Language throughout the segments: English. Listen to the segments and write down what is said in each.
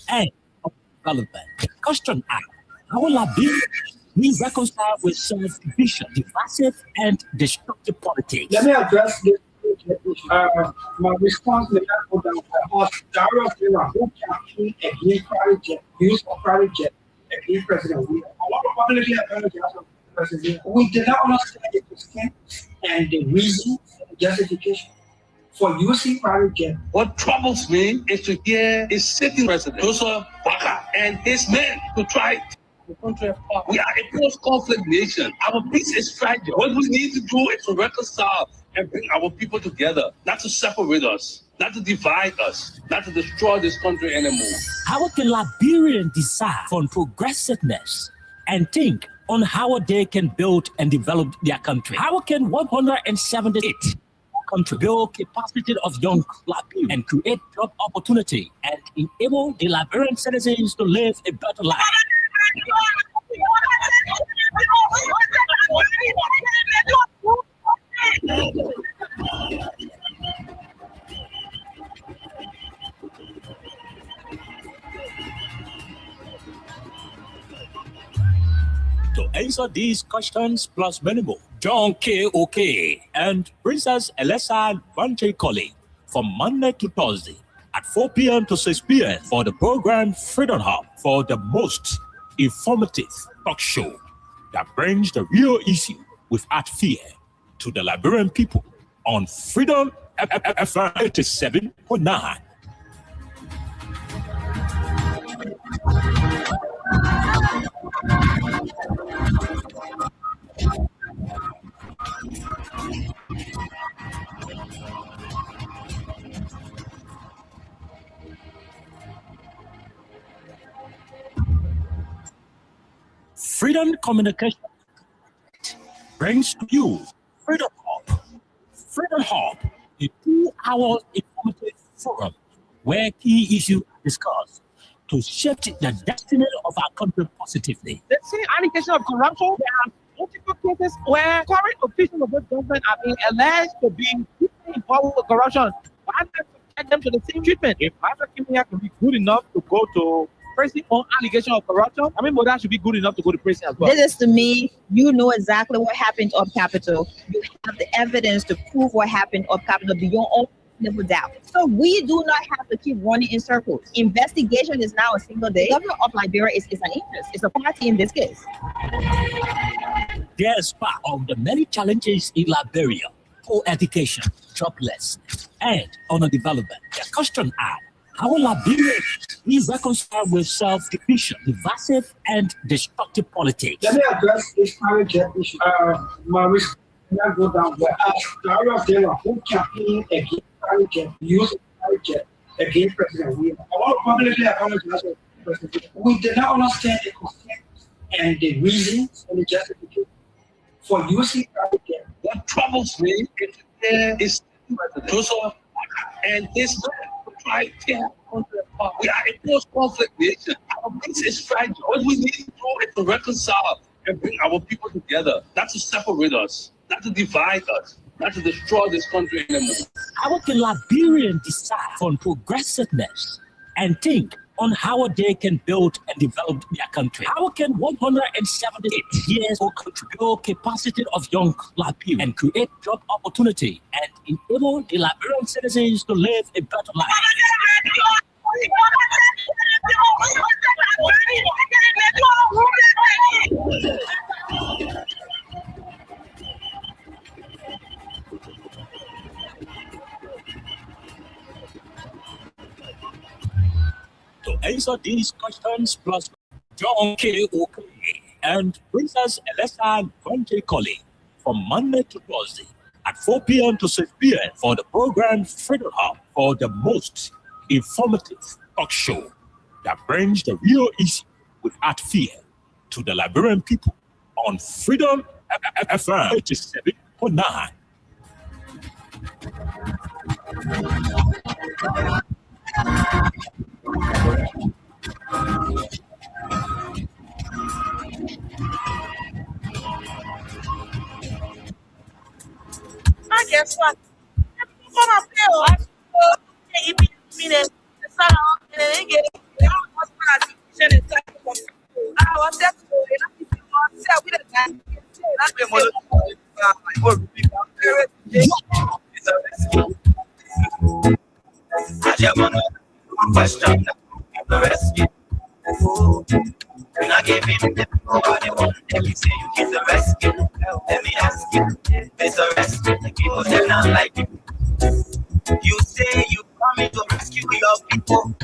and of development. Question asked, how will Liberia be reconciled with self-division, divisive, and destructive politics? Let me address this. My response may not go down because Dario who campaigned against private jet, use of private jet against President William. A lot of publicly apologize to President. We did not understand the extent and the reason and the justification for using private jet. What troubles me is to hear a sitting president, Joseph Baka, and his men to try the country apart. We are a post-conflict nation. Our peace is fragile. What we need to do is to reconcile and bring our people together, not to separate us, not to divide us, not to destroy this country anymore. How can Liberians decide on progressiveness and think on how they can build and develop their country? How can 178 country build capacity of young Liberians and create job opportunity and enable the Liberian citizens to live a better life? To answer these questions plus many more, John K. Oke and Princess Elessa Vanche Colley from Monday to Thursday at 4 p.m. to 6 p.m. for the program Freedom Hub, for the most informative talk show that brings the real issue without fear to the Liberian people on Freedom FM 87.9. Freedom Communication brings to you Freedom Hub. Freedom Hub, a 2-hour informative forum where key issues are discussed to shape the destiny of our country positively. The same allegation of corruption, there are multiple cases where current officials of the government are being alleged to be involved with corruption. Why not subject them to the same treatment? If Master Kimia can be good enough to go to prison on allegation of corruption, I mean, Moda should be good enough to go to prison as well. This is to me, you know exactly what happened up Capitol. You have the evidence to prove what happened up Capitol beyond all reasonable doubt. So we do not have to keep running in circles. Investigation is now a single day. The government of Liberia is an interest. It's a party in this case. There's part of the many challenges in Liberia: poor education, joblessness, and underdevelopment. The question are, how will Liberia be reconciled with self-division, divisive, and destructive politics? Let me address this private jet issue. My response may not go down well. Dario who campaigned against private jet, use of private jet against President William. I want to publicly apologize to President. We did not understand the context and the reasons and the justification for using private jet. What troubles me is to hear is Joseph Baka and his men to try to tear our country apart. We are a post-conflict nation. Our peace is fragile. What we need to do is to reconcile and bring our people together, not to separate us, not to divide us, not to destroy this country anymore. How can Liberians decide on progressiveness and think on how they can build and develop their country? How can 178 years old country build capacity of young Liberians and create job opportunity and enable the Liberian citizens to live a better life? To answer these questions plus John K. Oke and Princess Elessa Vanche Colley from Monday to Thursday at 4 p.m. to 6 p.m. for the program Freedom Hub, for the most informative talk show that brings the real issue without fear to the Liberian people on Freedom FM 87.9. Guess what? Come up here. wanna one question that the rescue. When I give him the nobody want them, you say you give the rescue. Let me ask you, there's a rescue, the people they're not like you. You say you coming to rescue your people.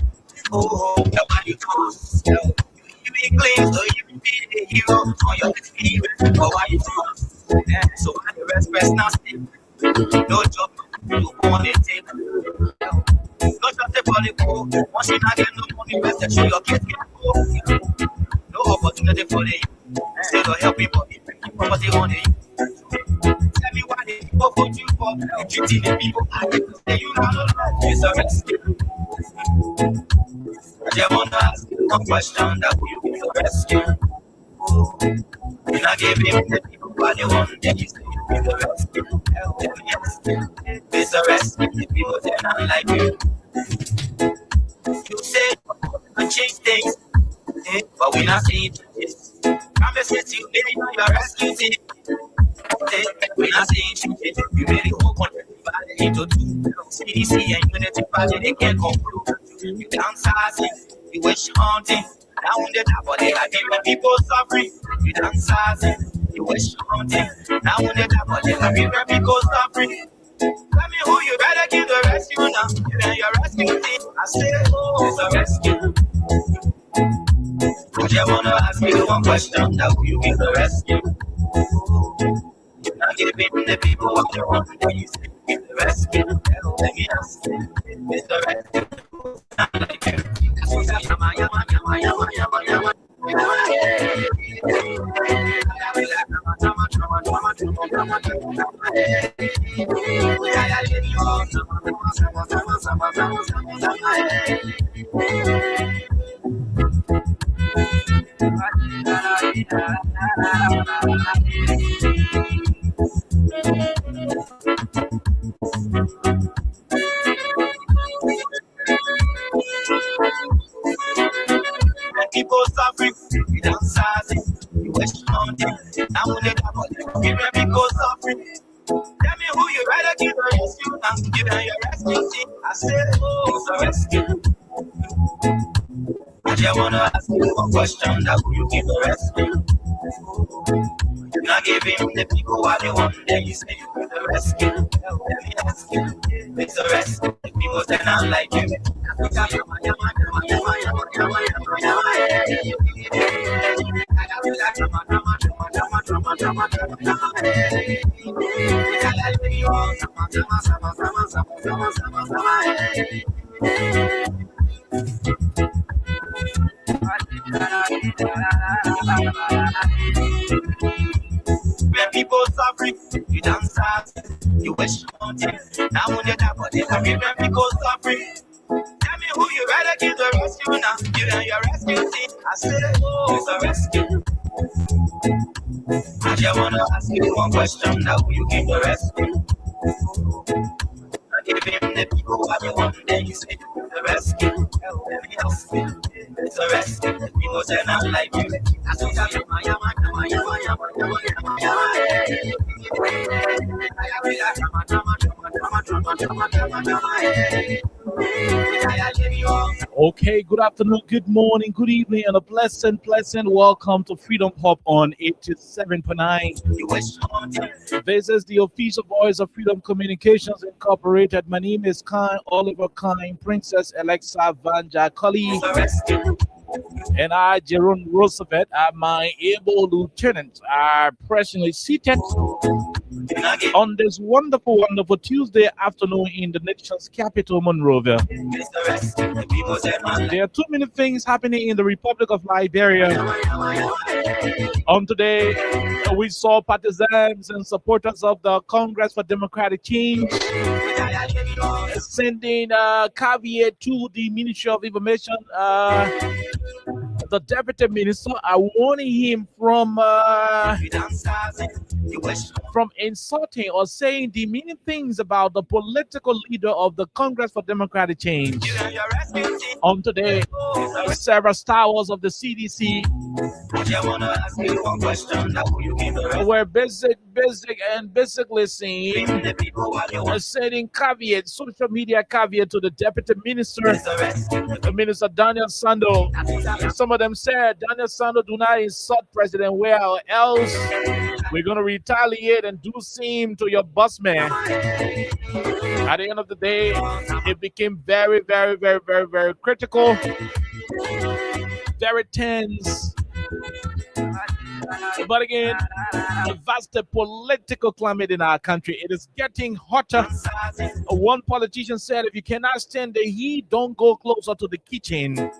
Oh, that's why you trust. You be claims so you be the hero on your experience. But why you trust? So why the rest now stick? No job, you want to take. No just a volleyball. Once you not get no money, rest that you your kids get go. No opportunity for you. Instead of helping property on you. Tell me why they people put you for. You treating the people like say you not know. It's a rescue. I just wanna ask you one question that will you be the rescue? When I give him the people what they want, then you say you be the rescue. Let me ask you, it's a rescue. The people they're not like you. You say you change things, but we not seeing changes. Promise that you really know your rescue team. We not seeing changes. You really hope on everybody into two. CDC and Unity Party they can't come through. You downsizing, you wish haunting. Down the top of the happy when people suffering. You downsizing, you wish haunting. Down the top of the happy when people suffering. Tell me who you better give the rescue now. You and your rescue team. I say, oh, it's a rescue. I just wanna ask you one question. Now who you give the rescue? You're not giving the people what they want. Then you say you give the rescue. Let me ask you, it's the rescue. Not like you. People suffering, you downsizing, you wish haunting. Now when they come out, you people suffering. Tell me who you rather give the rescue now. You and your rescue team. I said, oh, it's a rescue. I just wanna ask you one question. Now who you give the rescue? You're not giving the people what they want. Then you say you give the rescue. Let me ask you, it's a rescue. The people they're not like you. When people suffering, you dance fast, you wish haunting. Now when you're that body, when people suffering. Tell me who you rather give the rescue now. You and your rescue team. I said, oh, it's a rescue. I just wanna ask you one question. Now who you give the rescue? I give him the people what they want. Then you say you give the rescue. Let me ask you, it's a rescue. The people they're not like you. I said, Okay, good afternoon, good morning, good evening, and a pleasant welcome to Freedom Hub on 87.9. This is the official voice of Freedom Communications Incorporated. My name is Khan Oliver Khan, Princess Alexa Vanja Kali, and I, Jerome Roosevelt, my able lieutenant, are presently seated on this wonderful Tuesday afternoon in the nation's capital, Monrovia. There are too many things happening in the Republic of Liberia. On today, we saw partisans and supporters of the Congress for Democratic Change sending a caveat to the Ministry of Information the deputy minister are warning him from insulting or saying demeaning things about the political leader of the Congress for Democratic Change. On today, several stars of the CDC were basically saying caveat, social media caveat to the deputy minister, Minister Daniel Sando. Some of them said, Daniel Sando, do not insult President Weah, or else we're going to retaliate and do same to your boss man. At the end of the day, it became very, very, very, very, very critical, very tense. But again, that's the political climate in our country. It is getting hotter. One politician said, if you cannot stand the heat, don't go closer to the kitchen.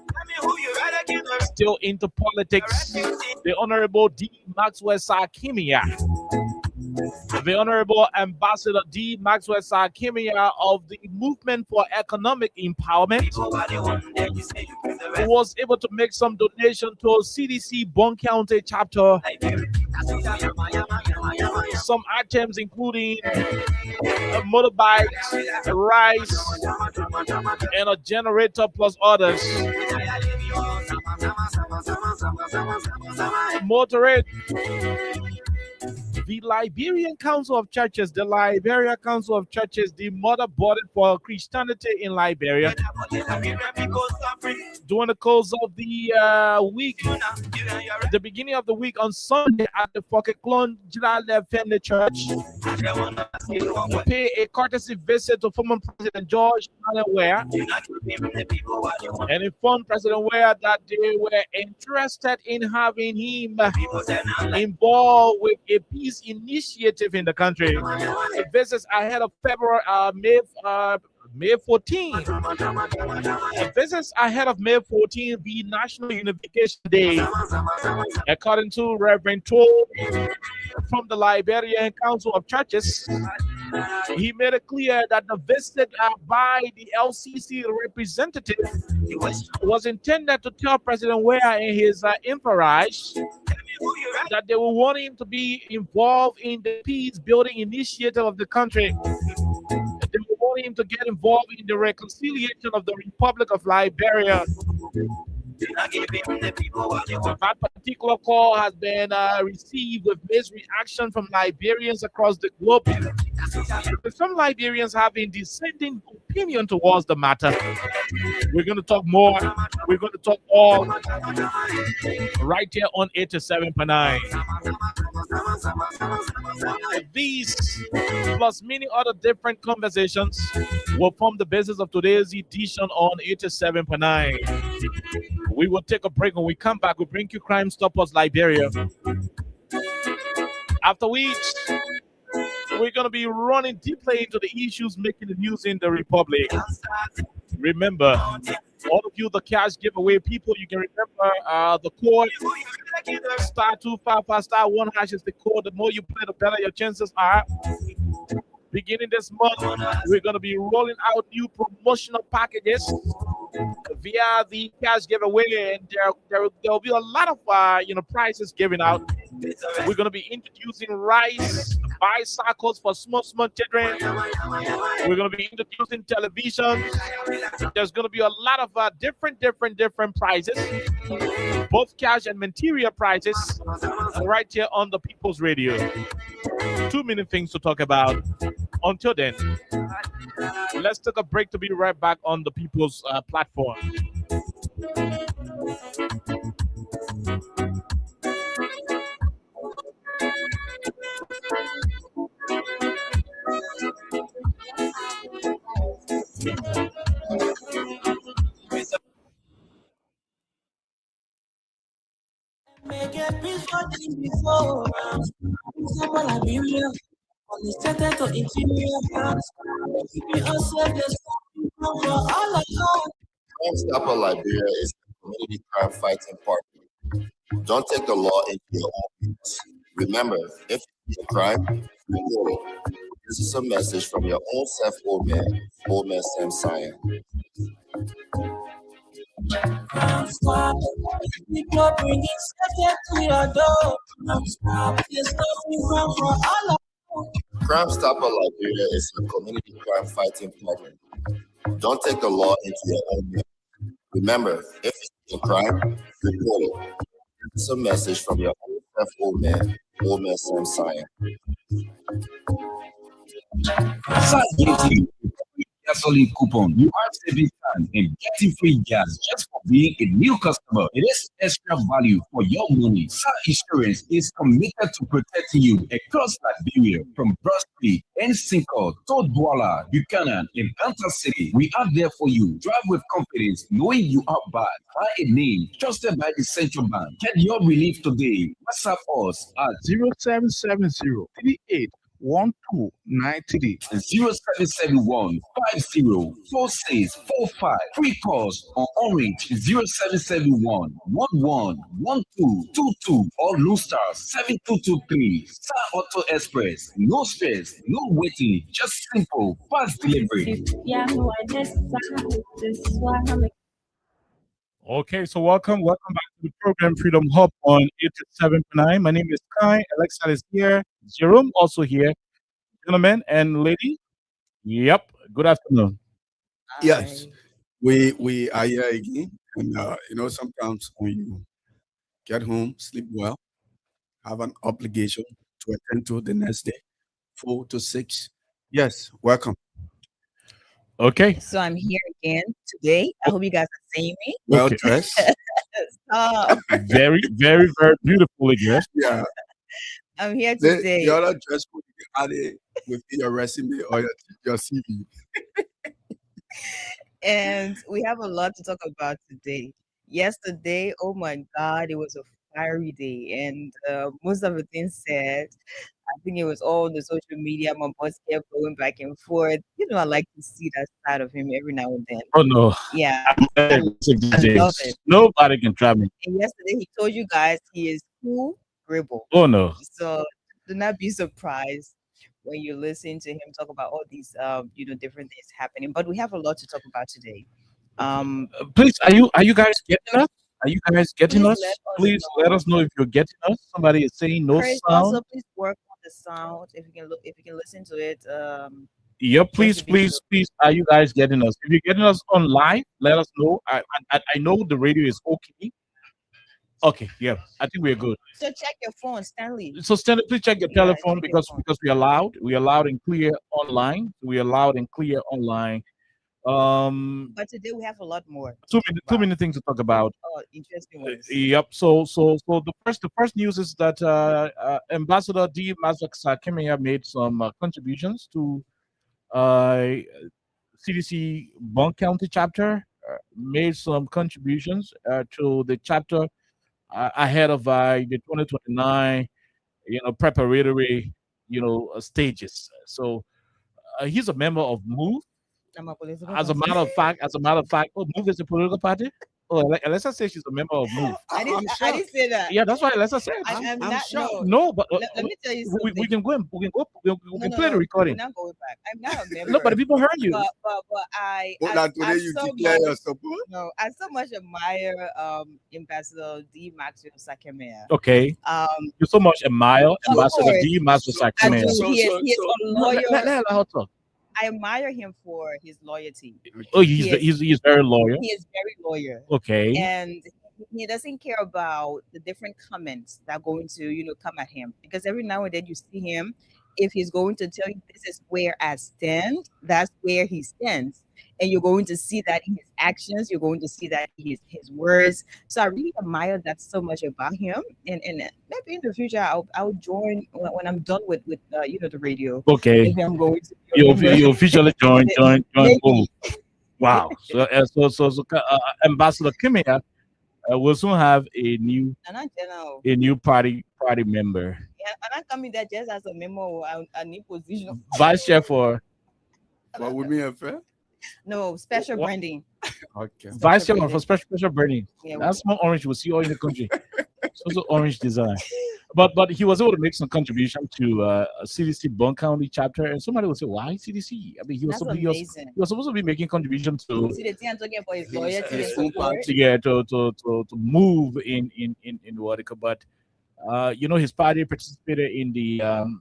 Still into politics, the Honorable D. Maxwell Sarkimia. The Honorable Ambassador D. Maxwell Sarkimia of the Movement for Economic Empowerment was able to make some donation to a CDC Bon County chapter. Some items including motorbikes, rice, and a generator plus others. Motorade. The Liberian Council of Churches, the Liberia Council of Churches, the mother body for Christianity in Liberia. During the course of the week, the beginning of the week on Sunday at the Fokeklon General Family Church, pay a courtesy visit to former President George Weah and informed President Weah that they were interested in having him involved with a peace initiative in the country. The visits ahead of May 14. Visits ahead of May 14, the National Unification Day. According to Reverend Toll from the Liberian Council of Churches, he made it clear that the visit by the LCC representative was intended to tell President Weah and his entourage that they will want him to be involved in the peace building initiative of the country. They will want him to get involved in the reconciliation of the Republic of Liberia. That particular call has been received with mixed reaction from Liberians across the globe. Some Liberians have a dissenting opinion towards the matter. We're going to talk more. We're going to talk all right here on 87.9. These plus many other different conversations will form the basis of today's edition on 87.9. We will take a break. When we come back, we'll bring you Crime Stoppers Liberia. After which, we're going to be running deeply into the issues making the news in the Republic. Remember, all of you, the cash giveaway people, you can remember the code *255 *1# is the code. The more you play, the better your chances are. Beginning this month, we're going to be rolling out new promotional packages via the cash giveaway, and there will be a lot of prizes given out. We're going to be introducing rice bicycles for small children. We're going to be introducing television. There's going to be a lot of different prizes, both cash and material prizes, right here on the People's Radio. Too many things to talk about. Until then, let's take a break to be right back on the People's platform. Make a peace for them before. Someone like me, on the center to interior house. We also just for all of us. Crime Stopper Liberia is a community crime fighting partner. Don't take the law into your own hands. Remember, if you see a crime, report it. This is a message from your own self, Old Man Sam Sion. stop. People bringing safety to your door. Don't stop. There's nothing wrong for all of Crime Stopper Liberia is a community crime fighting partner. Don't take the law into your own hands. Remember, if you see a crime, report it. This is a message from your old man Sam Sion. Start getting gasoline coupon. You are saving time and getting free gas just for being a new customer. It is extra value for your money. SAR Insurance is committed to protecting you across Liberia from Brusky, Encinco, Douala, Buchanan, and Kansas City. We are there for you. Drive with confidence, knowing you are bad. Buy a name trusted by the central bank. Get your relief today. WhatsApp us at 0770 38 1293 0771 504645. Free calls on Orange 0771 111222 or Blue Star 7223. Star Auto Express. No stress, no waiting, just simple, fast delivery. Okay, so welcome back to the program Freedom Hub on 87.9. My name is Kai. Alexa is here. Jerome also here. Gentlemen and lady. Yep. Good afternoon. Yes, we are here again, and sometimes when you get home, sleep well, have an obligation to attend to the next day, 4 to 6. Yes, welcome. Okay. So I'm here again today. I hope you guys are seeing me. Well Okay. dressed. Stop. Very, very, very beautifully dressed. Yeah, I'm here the today. other dress code you can add it within your resume or your CV. And we have a lot to talk about today. Yesterday, oh my God, it was a fiery day. And most of the things said, I think it was all the social media. My boss kept going back and forth. I like to see that side of him every now and then. Oh no. Yeah, I'm very sick these I love days. it. Nobody can try me. And yesterday, he told you guys he is cool, gribble. Oh no. So do not be surprised when you listen to him talk about all these, different things happening. But we have a lot to talk about today. Please, are you guys getting us? Are you guys getting Please us? let us Please let know. us know if you're getting us. Somebody is saying no Chris, sound. also please work on the sound. If you can listen to it. Yeah, just please, to be sure. please, are you guys getting us? If you're getting us on live, let us know. I know the radio is okay. Okay, yeah, I think we're good. So check your phone, Stanley. So Stanley, please check your Yeah, telephone check your because phone. we are loud. We are loud and clear online. We are loud and clear online. But today we have a lot more. Too many things to talk about. Oh, interesting ones. Yep. So the first news is that Ambassador D. Mazak Sakimia made some contributions to CDC Bond County chapter. Made some contributions to the chapter ahead of the 2029, preparatory, stages. So he's a member of MOVE. I'm a political As a party. matter of fact, oh, MOVE is a political party. Oh, Alessa says she's a member of MOVE. I didn't shocked. say that. Yeah, that's what Alessa said. I'm I'm not. shocked. No. No, but Let me tell you something. we can go and we can play the We're recording. not going back. I'm not a member. No, but people heard you. But I But like today you so declare your much, support. no, I so much admire Ambassador D. Maxwell Sakemea. Okay, you so much admire Ambassador course. D. Master I do. Sakimea. So- He is so- a lawyer. Let her talk. I admire him for his loyalty. Oh, he's Yes. he's very loyal. He is very loyal. Okay. And he doesn't care about the different comments that are going to come at him, because every now and then you see him, if he's going to tell you this is where I stand, that's where he stands, and you're going to see that in his actions, you're going to see that in his words. So I really admire that so much about him, and maybe in the future I'll join when I'm done with the radio. Okay. Maybe I'm going to be a member. You officially join. Maybe. Oh, wow. So Ambassador Kimia will soon have a new And I general. party member, Yeah, and I come in there just as a member or a new position. vice chair for For Women Affair? No, special What? branding. Okay. vice chair branding. for special burning. Yeah, That's more orange we'll see all in the country. So orange design. but he was able to make some contribution to a CDC Bond County chapter, and somebody would say, "Why CDC?" I mean, That's amazing. he was supposed to be making contribution to See the thing I'm talking about is loyalty his and own support. party. yeah to move in Watica, but his party participated in the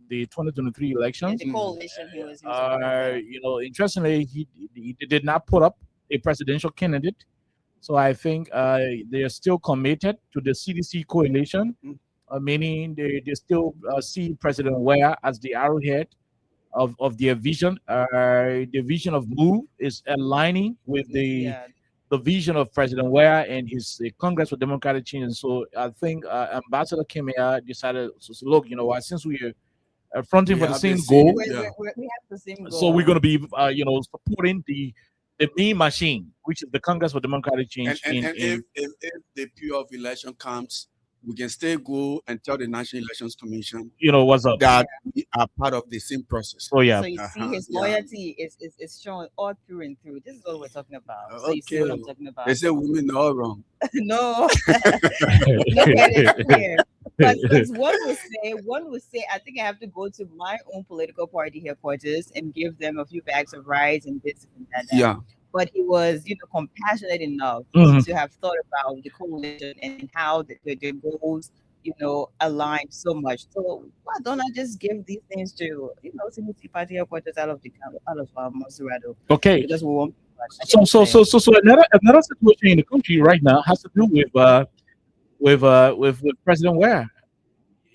2023 Yeah, elections. the coalition he was in. Interestingly, he did not put up a presidential candidate. So I think they are still committed to the CDC coalition, meaning they still see President Ware as the arrowhead of their vision. The vision of MOVE is aligning with the vision of President Ware and his Congress for Democratic Change. And so I think Ambassador Kimia decided, look, since we are fronting for the same goal, We have the same goal. so we're going to be, supporting the main machine, which is the Congress for Democratic Change. And if the period of election comes, we can still go and tell the National Elections Commission, what's up? that we are part of the same process. Oh yeah. So you see his Yeah. loyalty is shown all through and through. This is what we're talking about. So you see what I'm talking about. They say women are all wrong. No. Look at it here. Because one would say, I think I have to go to my own political party headquarters and give them a few bags of rice and this and that. Yeah. But he was, compassionate enough Mhm. to have thought about the coalition and how the goals, align so much. So why don't I just give these things to, CDC party headquarters out of Monserrado? Okay. Because we won't. So another situation in the country right now has to do with President Ware.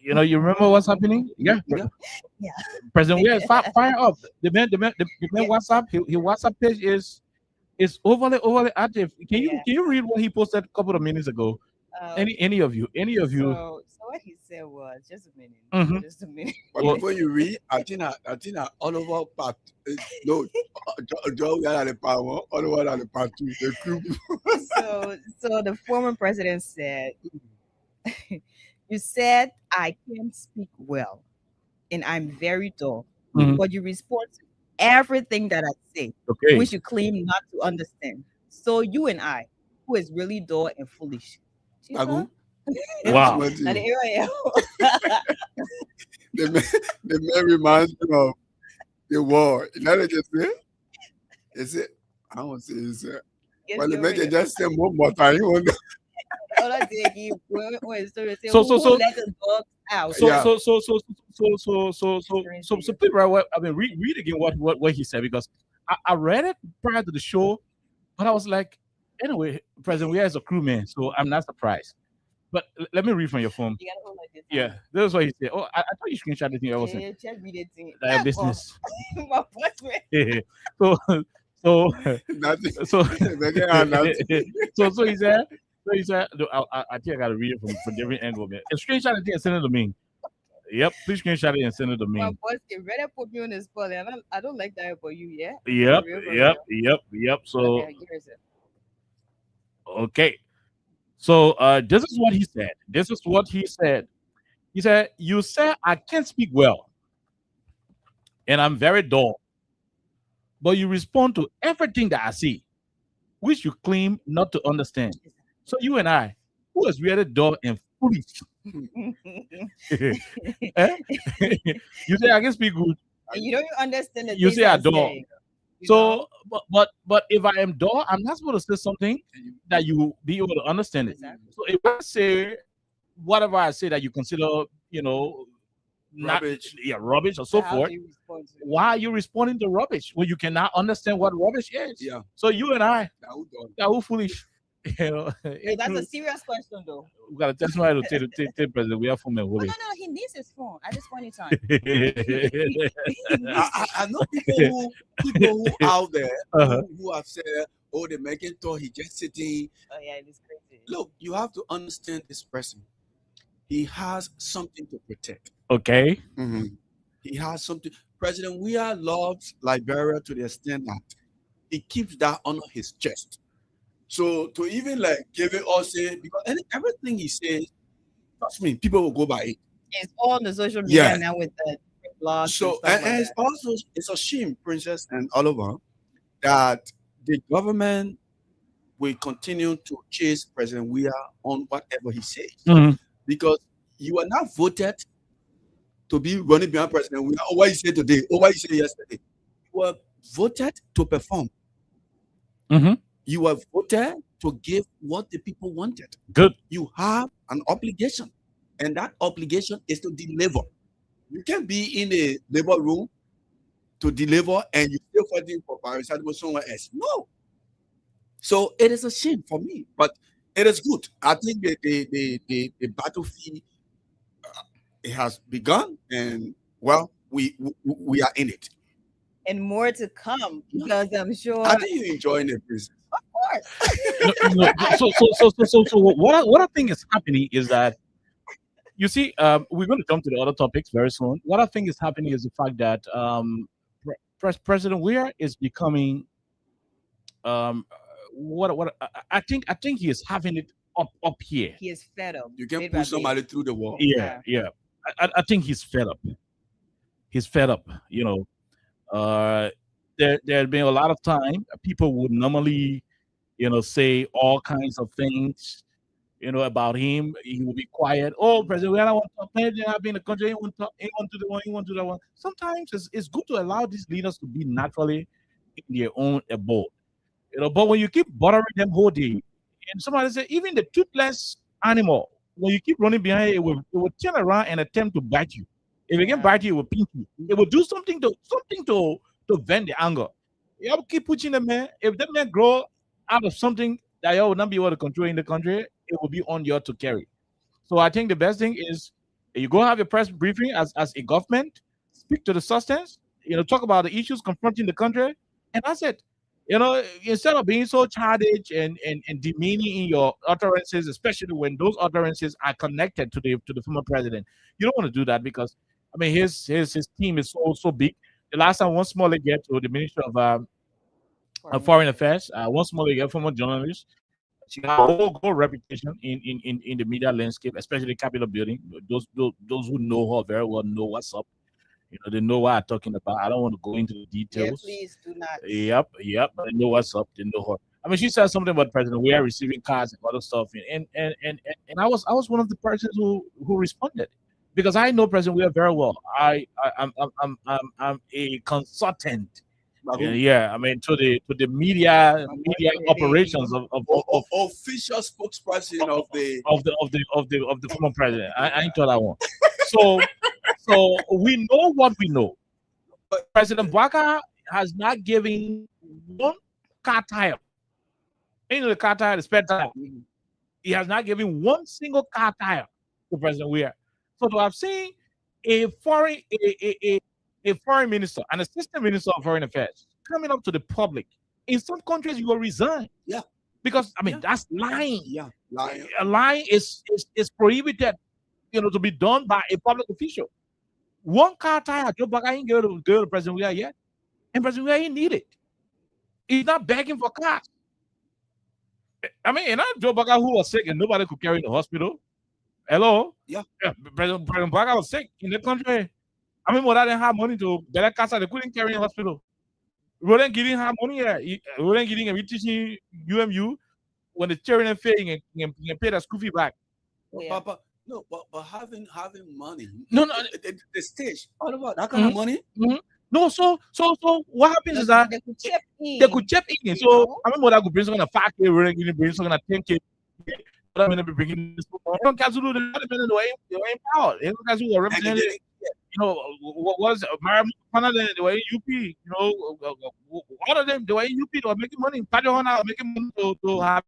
You remember what's happening? Yeah. Yeah. President Ware is fire up. The man WhatsApp, his WhatsApp page is overly active. Can you read what he posted a couple of minutes ago? Any of you? So what he said was just a minute. Mhm. Just a minute. But before you read, I think all over part. No, Joe, we are the power. All over are the part two. The group. So the former president said, "You said I can't speak well, and I'm very dull, Mhm. but you respond to everything that I say, Okay. which you claim not to understand. So you and I, who is really dull and foolish." See, Agu? sir? Wow. Na the area. The man reminds me of the war. You know what they say? Is it? I won't say it's Yes, well, the you're man can right. just say more time. You won't know. All I did, he went on story say, So- who so- let the dog out? So Yeah. so Peter, I mean, read again what he said, because I read it prior to the show, but I was like, anyway, President Weah is a crewman, so I'm not surprised. But let me read from your phone. You gotta hold like this. Yeah, this is what he said. Oh, I thought you screenshot the thing I was saying. Yeah, just read it. Thing. That business. My boyfriend. so Nothing. so They get on nothing. so he said. So he said, I think I gotta read it from different angle, man. And screenshot it and send it to me. Yep, please screenshot it and send it to me. My boss can rather put me on the spot, and I don't like that for you, yeah? Yep, For real, for yep, real. yep. So Okay, here is it. okay. So this is what he said. This is what he said. He said, "You said I can't speak well, and I'm very dull, but you respond to everything that I see, which you claim not to understand. So you and I, who is really dull and foolish?" Eh? You say I can speak good. And you don't understand the You things say I I'm don't. saying, you know? So, but if I am dull, I'm not supposed to say something that you will be able to understand it. Exactly. So if I say whatever I say that you consider, not Rubbish. rubbish or so How forth, do you respond to it? why are you responding to rubbish when you cannot understand what rubbish is? Yeah. So you and I, Now, who done? are who foolish? Hey, that's a serious question, though. We got a testimony to take President. We are from Oh, no, Holy. no, he needs his phone at this point in time. I know people who out there Uh-huh. who have said, "Oh, the making thought he just sitting." Oh, yeah, it's crazy. Look, you have to understand this person. He has something to protect. Okay. He has something. President Weah loves Liberia to the extent that he keeps that on his chest. So to even like give it or say, because everything he says, trust me, people will go by it. It's all on the social media Yeah. now with the blogs. So and stuff and it's like also it's a shame, Princess and Oliver, that the government will continue to chase President Weah on whatever he says. Mhm. Because You are not voted to be running behind president. What you say today, or what you say yesterday. You were voted to perform. You were voted to give what the people wanted. Good. You have an obligation, and that obligation is to deliver. You can't be in a labor room to deliver and you still fighting for parasite with someone else. No. So it is a shame for me, but it is good. I think the battlefield it has begun, and well, we are in it. And more to come, because I'm sure. I think you're enjoying it, Princess. Of course. So what I think is happening is that, you see, we're going to jump to the other topics very soon. What I think is happening is the fact that President Weir is becoming what I think he is having it up here. He is fed up. You can push somebody through the wall. Yeah. I think he's fed up. He's fed up. You know, there had been a lot of time people would normally, you know, say all kinds of things, you know, about him. He will be quiet. Oh, President, we don't want to talk. President, I've been in the country. He won't talk. He won't do the one. He won't do that one. Sometimes it's good to allow these leaders to be naturally in their own abode. You know, but when you keep bothering them whole day, and somebody say even the toothless animal, when you keep running behind it, it will turn around and attempt to bite you. If it can bite you, it will pinch you. It will do something to vent the anger. You have to keep pushing the man. If that man grow out of something that you will not be able to control in the country, it will be on you to carry. So I think the best thing is you go have a press briefing as a government, speak to the substance, you know, talk about the issues confronting the country, and that's it. You know, instead of being so childish and demeaning in your utterances, especially when those utterances are connected to the former president, you don't want to do that, because I mean his team is so big. The last time one small get to the Ministry of Foreign Affairs, one small get former journalist. She has a whole good reputation in the media landscape, especially the Capitol building. Those who know her very well know what's up. You know, they know what I'm talking about. I don't want to go into the details. Yeah, please do not. Yep. They know what's up. They know her. I mean, she said something about President we are receiving cards and other stuff, and I was one of the persons who responded, because I know President Weir very well. I'm a consultant. Yeah, I mean to the media operations of official spokesperson of the former president. I ain't told that one. So we know what we know. But President Bouaka has not given one car tire. You know, the car tire, the spare tire. He has not given one single car tire to President Weir. So to have seen a foreign minister, an assistant minister of foreign affairs, coming up to the public, in some countries you will resign. Yeah. Because I mean that's lying. Yeah, lying. A lie is prohibited, you know, to be done by a public official. One car tire, Joe Bouaka ain't go to President Weir yet, and President Weir ain't need it. He's not begging for cars. I mean, and Joe Bouaka who was sick and nobody could carry in the hospital. Hello? Yeah. President Bouaka was sick in the country. I mean, mother didn't have money to better casa. They couldn't carry in the hospital. We didn't give him money. We didn't give him teaching UMU when the children failing and pay the school fee back. Papa, no, but having money. No. The stage. All about that kind of money. No, so what happens is that they could chip in. So I mean, mother could bring something a 5K, we didn't bring something a 10K. But I'm gonna be bringing this. Don't cancel the independent way. They ain't power. They don't cancel the representative. You know, what was Canada, they were in UP, you know, all of them, they were in UP, they were making money. Padihona making money to have,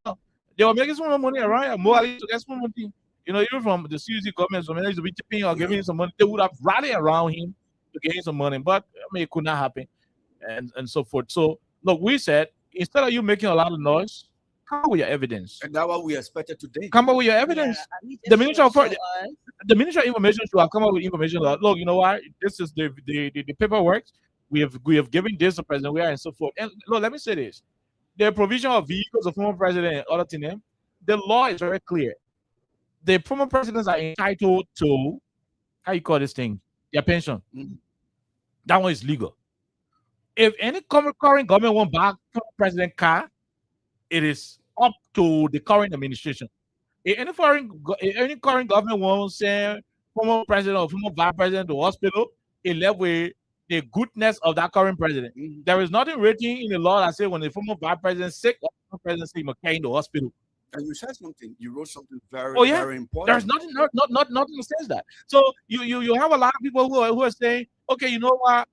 they were making some money around, more to get some money. You know, even from the CUC government, so many to be tipping or giving him some money, they would have rallied around him to get him some money, but I mean, it could not happen, and so forth. So, look, we said, instead of you making a lot of noise, come up with your evidence. And that's what we expected today. Come up with your evidence. Yeah, the Ministry of Information should have come up with information. Like, look, you know what? This is the paperwork. We have given this to President Weir and so forth. And look, let me say this: the provision of vehicles of former president and other things, the law is very clear. The former presidents are entitled to, how you call this thing, their pension. That one is legal. If any current government want back from president car, it is up to the current administration. Any current government won't send former president or former vice president to hospital, it left with the goodness of that current president. There is nothing written in the law that says when the former vice president sick or former president sick, he must carry in the hospital. And you said something. You wrote something very, Oh yeah, very important. there's nothing, nothing that says that. So you have a lot of people who are saying, okay, you know what,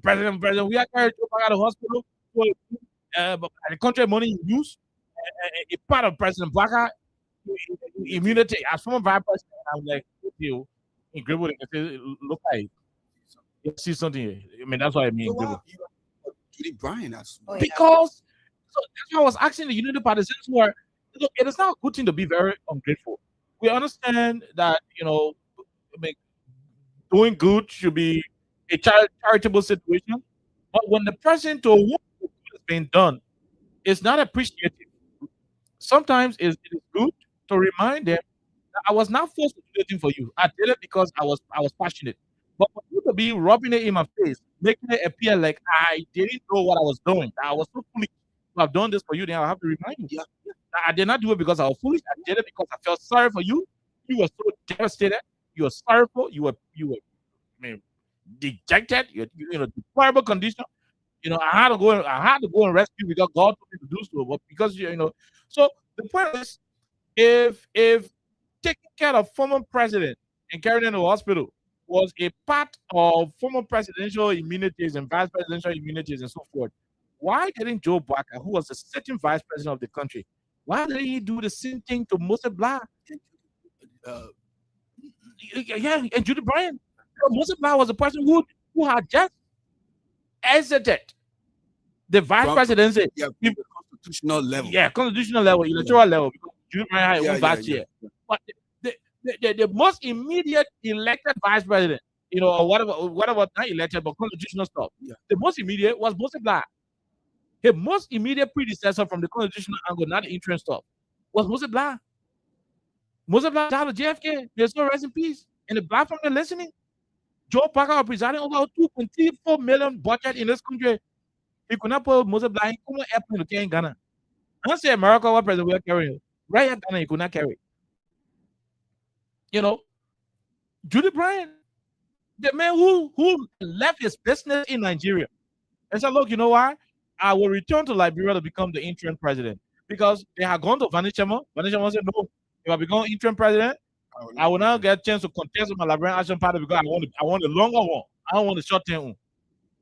president, we are carrying to out of the hospital, but the country money you use, a part of President Baka immunity as former vice president. I'm like, you in Greenwood, look like you see something here. I mean, that's what I mean. So why you got Judy Bryan as Because so that's why I was asking the Unity Partisans who are, look, it is not a good thing to be very ungrateful. We understand that, you know, I mean, doing good should be a charitable situation, but when the person to whom the good is being done is not appreciated, sometimes it is good to remind them that I was not forced to do anything for you. I did it because I was passionate. But for you to be rubbing it in my face, making it appear like I didn't know what I was doing, that I was so foolish to have done this for you, then I have to remind you. That I did not do it because I was foolish. I did it because I felt sorry for you. You were so devastated. You were sorrowful. You were I mean, dejected. You know, deplorable condition. You know, I had to go and rescue because God told me to do so. But because you know, so the point is, if taking care of former president and carrying them to the hospital was a part of former presidential immunities and vice presidential immunities and so forth, why didn't Joe Baka, who was the sitting vice president of the country, why didn't he do the same thing to Moses Blah? Yeah, and Judy Bryan. Moses Blah was the person who had just exited the vice presidency. Yeah, the constitutional level. Yeah, constitutional level, electoral level, because Judy Bryan had one last year. But the most immediate elected vice president, you know, or whatever, not elected, but constitutional stuff. Yeah. The most immediate was Moses Blah. His most immediate predecessor from the constitutional angle, not the interim stuff, was Moses Blah. Moses Blah died of JFK. There's no rest in peace. And the Black family listening. Joe Parker was presiding over 2.34 million budget in this country. He could not put Moses Blah in common airplane to carry in Ghana. I don't say America, what president we are carrying. Right here in Ghana, he could not carry. You know, Judy Bryan, the man who left his business in Nigeria and said, look, you know what? I will return to Liberia to become the interim president. Because they had gone to Vanishama. Vanishama said, no, if I become interim president, I will now get a chance to contest with my Liberian Action Party because I want a longer one. I don't want a short term one.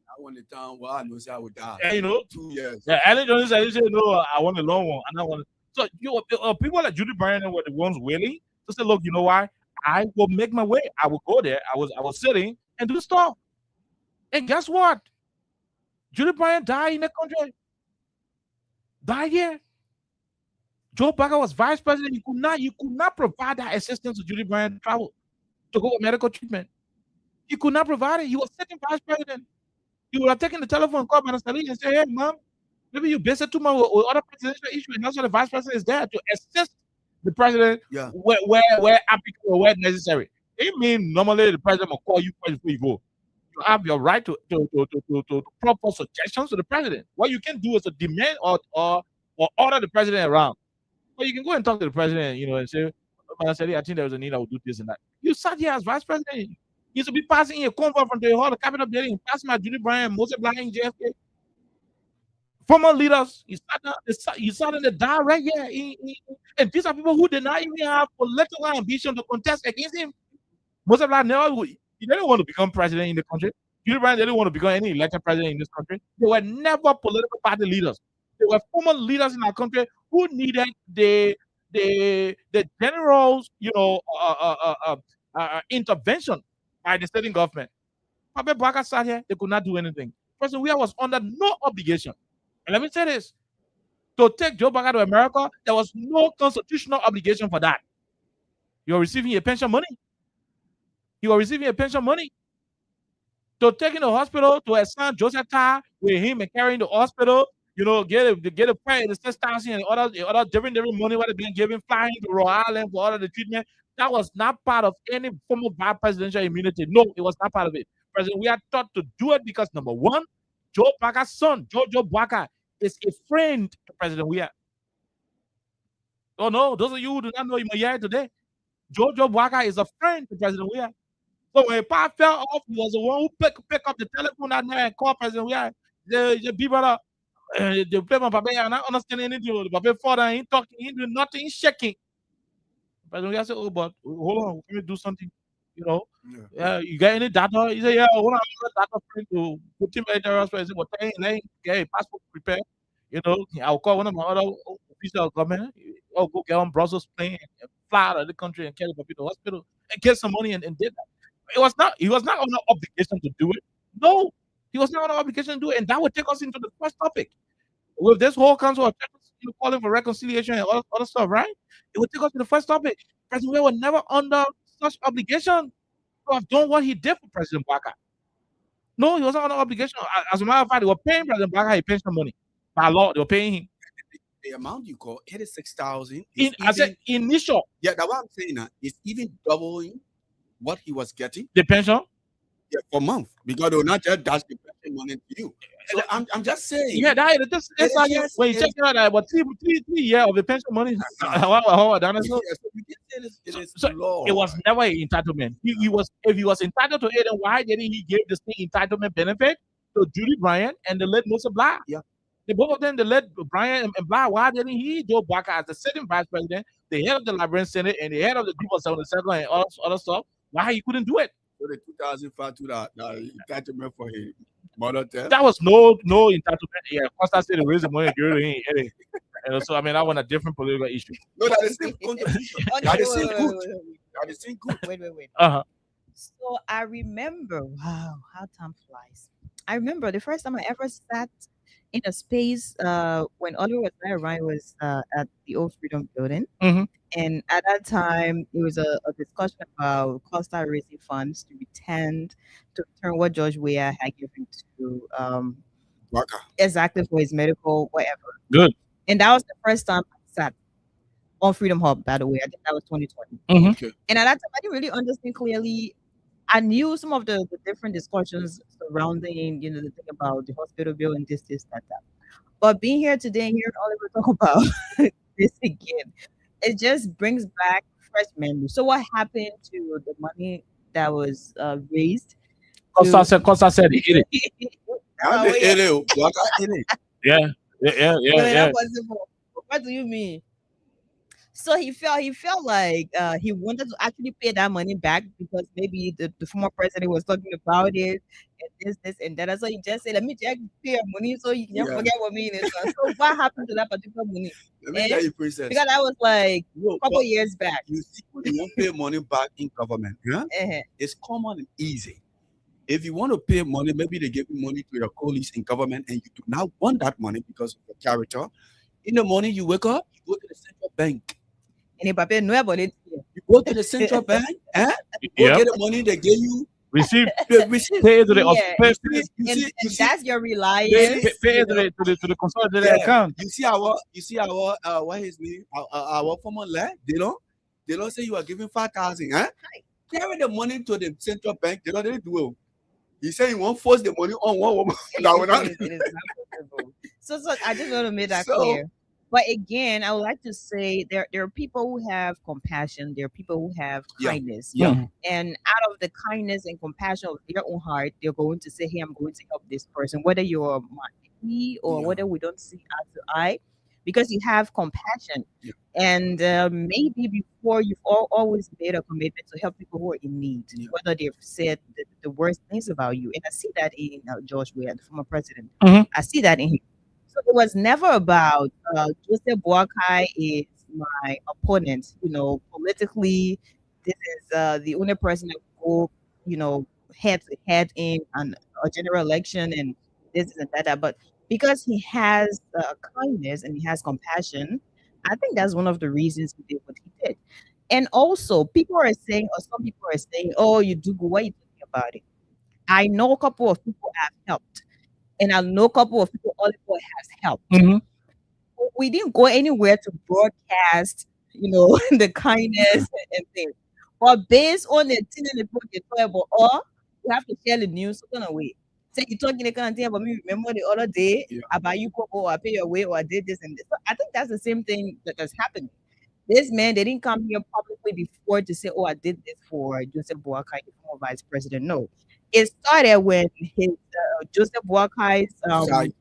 I want the time where I know I would die. Yeah, you know, 2 years. Yeah, Ellen Johnson said, no, I want a long one. And I want. So people like Judy Bryan were the ones willing to say, look, you know why? I will make my way. I will go there. I was sitting and do stuff. And guess what? Judy Bryan died in the country. Died here. Joe Baka was vice president. You could not provide that assistance to Judy Bryan to travel to go for medical treatment. You could not provide it. You were sitting vice president. You would have taken the telephone call by the and say, hey, mom, maybe you busy too much with other presidential issues. And that's why the vice president is there to assist the president where applicable, where necessary. It means normally the president will call you first before you go. You have your right to propose suggestions to the president. What you can do is to demand or order the president around. But you can go and talk to the president, you know, and say, I think there was a need, I would do this and that. You sat here as vice president. You should be passing a convoy from the hall, the Capitol building, passing my Judy Bryan, Moses Blah, JFK. Former leaders, you sat in the dial right here. And these are people who did not even have political ambition to contest against him. Moses Blah he didn't want to become president in the country. Judy Bryan didn't want to become any elected president in this country. They were never political party leaders. They were former leaders in our country who needed the general's, you know, intervention by the sitting government. Pape Baka sat here, they could not do anything. President Weah was under no obligation. And let me say this, to take Joe Baka to America, there was no constitutional obligation for that. You're receiving a pension money. You are receiving a pension money. To take in the hospital, to assign Joseph Tar with him and carrying the hospital, you know, get a prayer in the 6,000 and other different money what they've been given, flying to Rhode Island for all of the treatment. That was not part of any form of vice presidential immunity. No, it was not part of it. President, we are taught to do it because number one, Joe Baka's son, Jojo Baka, is a friend to President Weah. Oh no, those of you who do not know him here today, Jojo Bwaka is a friend to President Weah. So when Pa fell off, he was the one who pick up the telephone that night and call President Weah. The people that they play my papa and I understand anything. The papa father, he talking, he doing nothing, he shaking. President Weah said, "Oh, but hold on, let me do something." You know, you got any data? He said, "Yeah, hold on, I got data friend to put him in there." He said, "Well, get passport prepared." You know, I'll call one of my other officials of government. I'll go get on Brussels plane and fly out of the country and carry the people to the hospital and get some money and did that. He was not on an obligation to do it. No, he was not on an obligation to do it. And that would take us into the first topic. With this whole council of calling for reconciliation and all other stuff, right? It would take us to the first topic. President Weah was never under such obligation to have done what he did for President Baka. No, he wasn't under obligation. As a matter of fact, they were paying President Baka his pension money. By law, they were paying him. The amount you call 86,000. I said initial. Yeah, that's what I'm saying now. It's even doubling what he was getting. The pension? Yeah, for a month. Because they will not just dash the pension money to you. So I'm just saying. Yeah, when you check it out, about 3 years of the pension money. So it was never an entitlement. If he was entitled to it, then why didn't he give the same entitlement benefit to Judy Bryant and the late Musa Blah? Yeah. The both of them, the late Bryant and Blah, why didn't he, Joe Baka, as the sitting vice president, the head of the Liberian Senate, and the head of the group of 77 and all other stuff, why he couldn't do it? So the 2005 to the entitlement for his mother test. That was no entitlement. Yeah, Costa said to raise the money and give it to him. And so I mean that was a different political issue. No, that is the same contribution. That is the same good. That is the same good. Wait. Uh-huh. So I remember, wow, how time flies. I remember the first time I ever sat in a space when Oliver Ryan was at the Old Freedom Building. Mm-hmm. And at that time, it was a discussion about Costa raising funds to return what George Weah had given to Baka. Exactly for his medical, whatever. Good. And that was the first time I sat on Freedom Hub, by the way. I think that was 2020. Mm-hmm. Okay. And at that time, I didn't really understand clearly. I knew some of the different discussions surrounding, the thing about the hospital bill and this, that. But being here today and hearing Oliver talk about this again, it just brings back fresh memories. So what happened to the money that was raised? Costa said he hit it. Yeah. What do you mean? So he felt like he wanted to actually pay that money back because maybe the former president was talking about it and this and that. So he just said, "Let me just pay your money so you can forget what me is." So what happened to that particular money? Let me tell you, Princess. Because that was like a couple years back. You see, when you want to pay money back in government, it's common and easy. If you want to pay money, maybe they give you money to your colleagues in government and you do not want that money because of your character. In the morning, you wake up, you go to the central bank. And you know about it. You go to the central bank, you go get the money they give you. Receive. Pay to the that's your reliance. Pay to the consolidated account. You see our what his name? Our former lad, they don't say you are giving 5,000, carry the money to the central bank, they don't do it. He said he won't force the money on one woman. It is not possible. So I just want to make that clear. But again, I would like to say there are people who have compassion. There are people who have kindness. Yeah. And out of the kindness and compassion of their own heart, they're going to say, "Hey, I'm going to help this person," whether you're my enemy or whether we don't see eye to eye, because you have compassion. Yeah. And maybe before you've always made a commitment to help people who are in need, whether they've said the worst things about you. And I see that in George Weah, the former president. Mm-hmm. I see that in him. So it was never about Joseph Boakai is my opponent. Politically, this is the only person that will go, head to head in a general election and this and that. But because he has kindness and he has compassion, I think that's one of the reasons he did what he did. And also, people are saying, or some people are saying, "Oh, you do good. What are you talking about it?" I know a couple of people have helped. And I know a couple of people Oliver has helped. Mm-hmm. We didn't go anywhere to broadcast, the kindness and things. But based on the thing in the book, you have to share the news some kind of way. So you're talking the kind of thing about me. Remember the other day about you, or I pay your way, or I did this and this. So I think that's the same thing that's happening. This man, they didn't come here publicly before to say, "Oh, I did this for Joseph Boakai, the former vice president." No, it started when his Joseph Boakai's Side.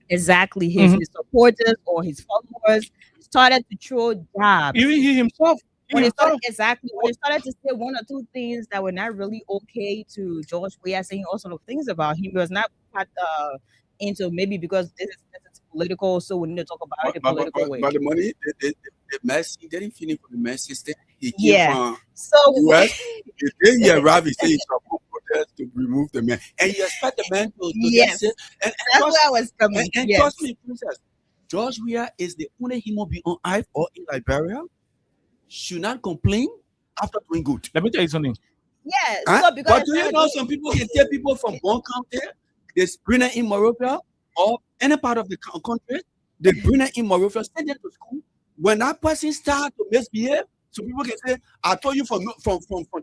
exactly Mhm. his supporters or his followers started to throw jabs. Even he himself. When it started exactly when it started to say one or two things that were not really okay to George Weah, saying all sort of things about him, he was not quite into maybe because this is political, so we need to talk about it the political way. But the money, the Messi, they didn't finish for the Messi thing. He came Yeah. from So US. The day he arrived, he said he's supposed to remove the man. And you expect the man to Yes. just say, and that's trust, where I was coming. and Yes. trust me, Princess, George Weah is the only human being on earth or in Liberia should not complain after doing good. Let me tell you something. Yes. Huh? So because But do you know some people can take people from one country, they bring them in Morovia or any part of the country, they bring them in Morovia, send them to school. When that person starts to misbehave, so people can say, "I told you from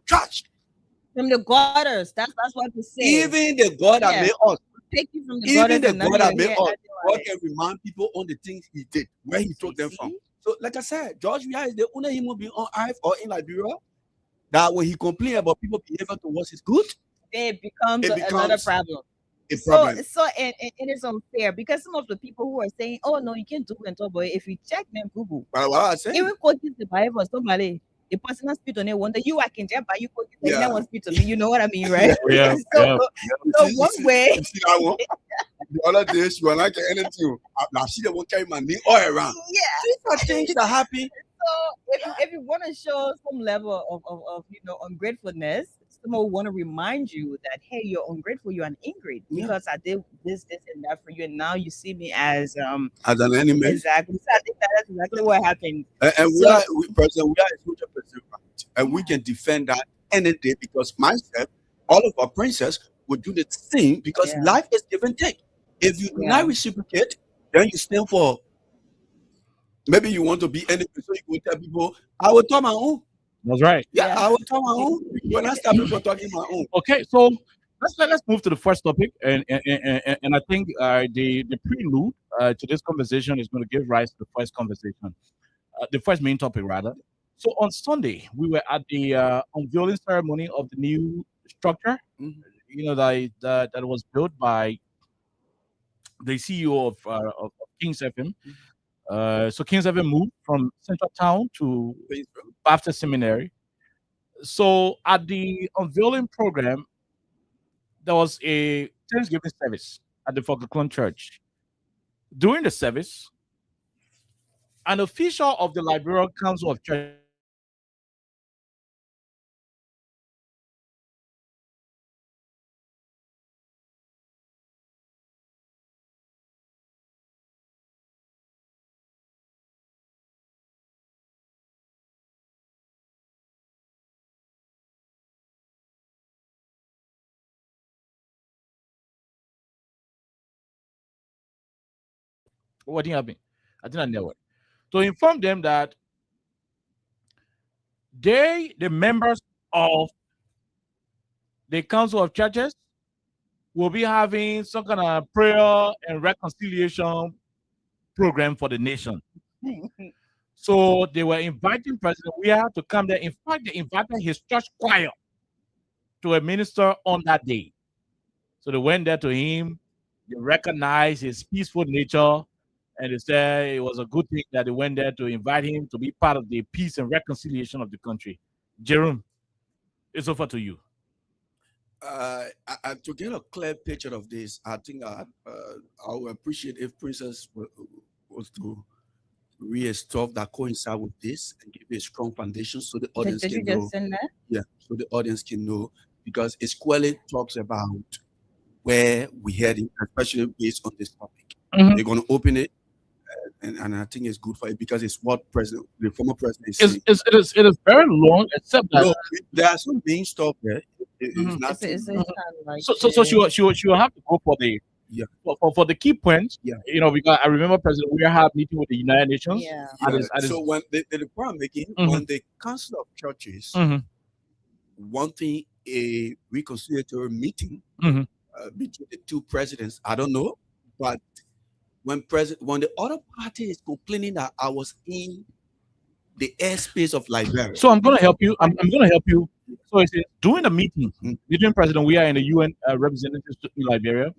church." from the gutters, that's what we say. Even the God that Yeah. made us, Take you from the even gutters the and now God that you're made here us, acting God like can remind people on the things He did, where He took them from. See? So, like I said, George Weah is the only human being on earth or in Liberia that when he complains about people behavior towards his good, it becomes it another becomes problem. a So, problem. and it's unfair because some of the people who are saying, "Oh no, you can't do it," and talk about it, if you check them Google, But what I say, even coaches the Bible, somebody the personal speak on it, wonder you I can jump by you coaches, and Yeah. that one speak to me. You know what I mean, right? Yeah, so, yeah. so one way, you see that one? The other day, she was like anything. Now she don't carry my name all around. yeah. These are things that happen. So if you want to show some level of ungratefulness, someone want to remind you that hey, you're ungrateful, you're an ingrate Yeah. because I did this and that for you, and now you see me as As an enemy. exactly. So I think that's exactly what happened. And So- President, we are a social person, right? And we can defend that any day because myself, all of our princess would do the same because Yeah. life is give and take. If you do Yeah. not reciprocate, then you stand for maybe you want to be enemy, so you go tell people, I will tell my own. That's right. Yeah, Yeah. I will tell my own. When I start people talking my own. Okay, so let's move to the first topic, and I think the prelude to this conversation is going to give rise to the first conversation, the first main topic rather. So on Sunday we were at the unveiling ceremony of the new structure, Mhm. you know that was built by the CEO of Kings FM. So Kings FM moved from Central Town to Baptist Seminary. So at the unveiling program, there was a Thanksgiving service at the Foglaclon Church. During the service, an official of the Liberian Council of Church what didn't happen? I didn't know it. To inform them that the members of the Council of Churches, will be having some kind of prayer and reconciliation program for the nation. So they were inviting President Weah to come there. In fact, they invited his church choir to administer on that day. So they went there to him. They recognized his peaceful nature, and they said it was a good thing that they went there to invite him to be part of the peace and reconciliation of the country. Jerome, it's over to you. To get a clear picture of this, I think I would appreciate if Princess was to read stuff that coincide with this and give a strong foundation so the audience Did you can know. just send that? Yeah, so the audience can know because it squarely talks about where we heading, especially based on this topic. Mhm. They're going to open it, and I think it's good for it because it's what the former president is It's, saying. it is very long, except that No, there are some main stuff there. It's Mhm. not. It's kind of like so she will have to go for the Yeah. for the key points. Yeah. You know, because I remember President Weah had meeting with the United Nations. yeah. At Yeah, his- so when the point I'm making, Mhm. when the Council of Churches Mhm. wanting a reconciliatory meeting Mhm. between the two presidents, I don't know, but when the other party is complaining that I was in the airspace of Liberia. So I'm going to help you. I'm going to help you. So it says, during the meeting between President Weah and the UN representatives in Liberia,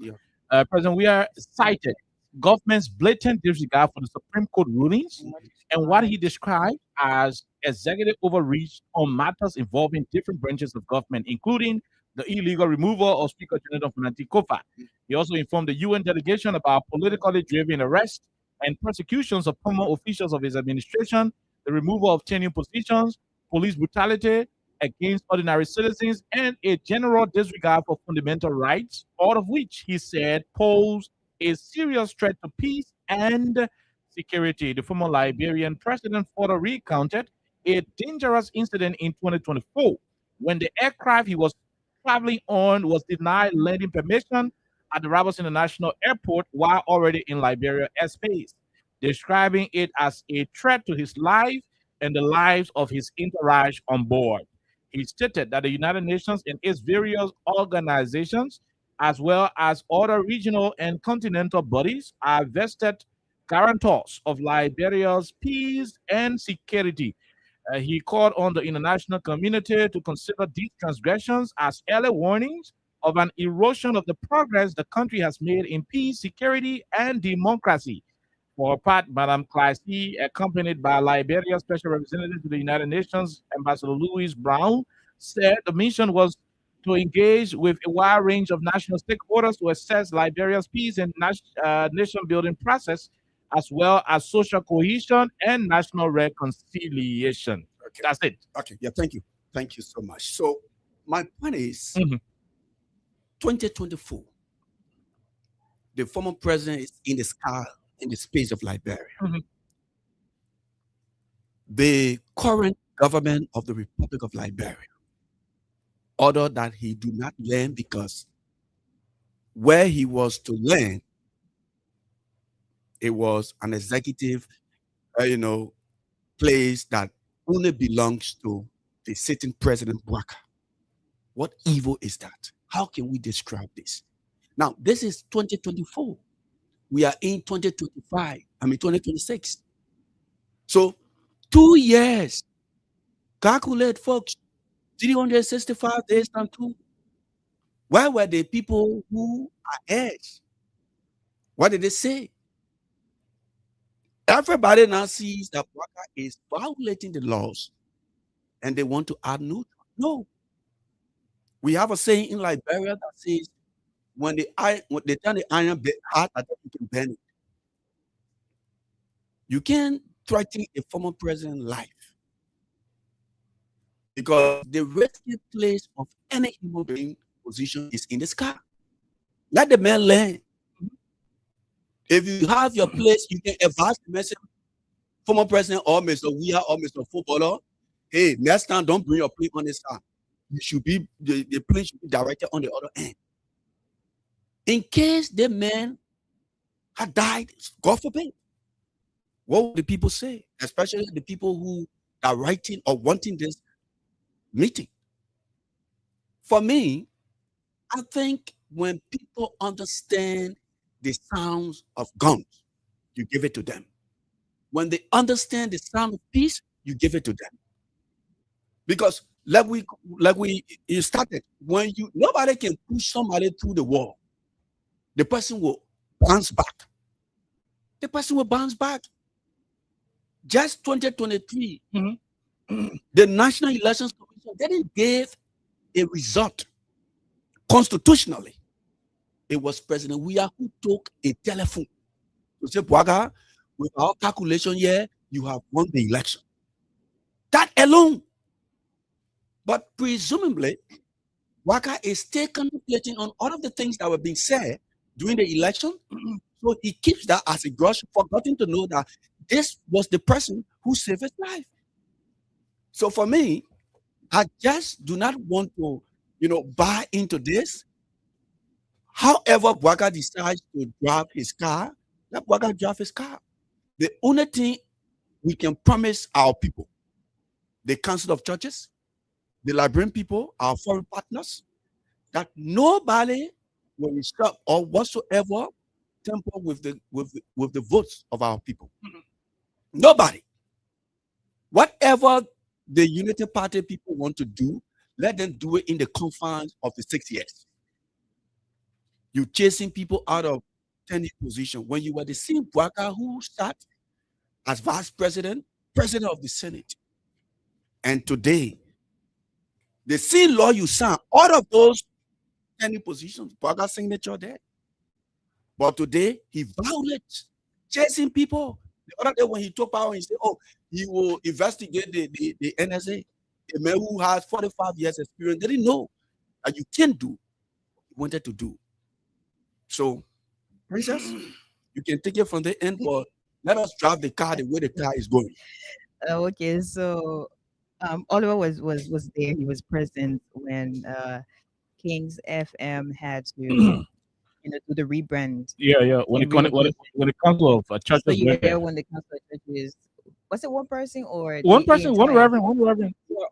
President Weah cited government's blatant disregard for the Supreme Court rulings and what he described as executive overreach on matters involving different branches of government, including the illegal removal of Speaker General Nanti Kofa. He also informed the UN delegation about politically driven arrests and persecutions of former officials of his administration, the removal of tenure positions, police brutality against ordinary citizens, and a general disregard for fundamental rights, all of which he said pose a serious threat to peace and security. The former Liberian president further recounted a dangerous incident in 2024 when the aircraft he was traveling on was denied landing permission at the Rabos International Airport while already in Liberia airspace, describing it as a threat to his life and the lives of his entourage on board. He stated that the United Nations and its various organizations, as well as other regional and continental bodies, are vested guarantors of Liberia's peace and security. He called on the international community to consider these transgressions as early warnings of an erosion of the progress the country has made in peace, security, and democracy. For her part, Madame Classy, accompanied by Liberia's Special Representative to the United Nations, Ambassador Louise Brown, said the mission was to engage with a wide range of national stakeholders to assess Liberia's peace and nation-building process, as well as social cohesion and national reconciliation. Okay. That's it. Okay, yeah, thank you. Thank you so much. So my point is 2024, the former president is in the sky, in the space of Liberia. The current government of the Republic of Liberia ordered that he do not land because where he was to land, it was an executive, place that only belongs to the sitting president Bwaka. What evil is that? How can we describe this? Now, this is 2024. We are in 2026. So 2 years. Calculate, folks. 365 days times 2. Where were the people who are heirs? What did they say? Everybody now sees that Bwaka is violating the laws and they want to add neutral. No. We have a saying in Liberia that says, when they turn the iron hard, I think you can bend it. You can't threaten a former president's life because the resting place of any human being position is in the sky. Let the man learn. If you have your place, you can advise the message, former president or Mr. Weah or Mr. Footballer. Hey, next time don't bring your plane on this side. You should be the plane should be directed on the other end. In case the man had died, God forbid, what would the people say? Especially the people who are writing or wanting this meeting. For me, I think when people understand the sounds of guns, you give it to them. When they understand the sound of peace, you give it to them. Because like we started, when nobody can push somebody through the wall, the person will bounce back. The person will bounce back. Just 2023, the National Elections Commission didn't give a result constitutionally. It was President Weah who took a telephone to say, Bwaka, with our calculation here, you have won the election. That alone. But presumably, Bwaka is still contemplating on all of the things that were being said during the election. So he keeps that as a grudge, forgetting to know that this was the person who saved his life. So for me, I just do not want to, buy into this. However, Bwaka decides to drive his car, let Bwaka drive his car. The only thing we can promise our people, the Council of Churches, the Liberian people, our foreign partners, that nobody will stop or whatsoever tamper with the votes of our people. Nobody. Whatever the Unity Party people want to do, let them do it in the confines of the 6 years. You're chasing people out of tenure position when you were the same Bwaka who sat as vice president, president of the Senate. And today, the same law you signed, all of those tenure positions, Bwaka signature there. But today, he violates, chasing people. The other day when he took power, he said, oh, he will investigate the NSA. A man who has 45 years experience, they didn't know that you can't do what you wanted to do. So, Princess, you can take it from the end, but let us drive the car the way the car is going. Okay, so Oliver was there. He was present when Kings FM had to do the rebrand. Yeah. When it comes to churches, So you were went there. there when the council of churches, was it one person or One the person, one entire- reverend.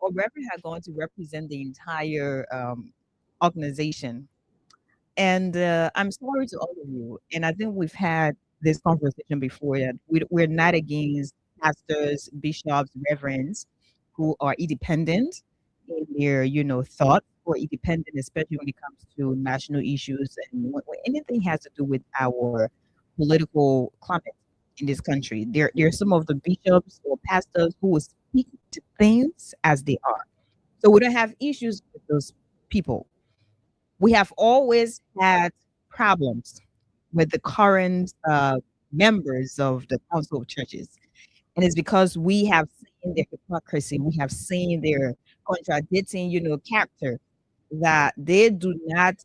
or reverend had gone to represent the entire organization. And I'm sorry to all of you. And I think we've had this conversation before that we're not against pastors, bishops, reverends who are independent in their, thoughts, or independent, especially when it comes to national issues and when anything has to do with our political climate in this country. There are some of the bishops or pastors who will speak to things as they are. So we don't have issues with those people. We have always had problems with the current members of the Council of Churches. And it's because we have seen their hypocrisy, we have seen their contradicting, character, that they do not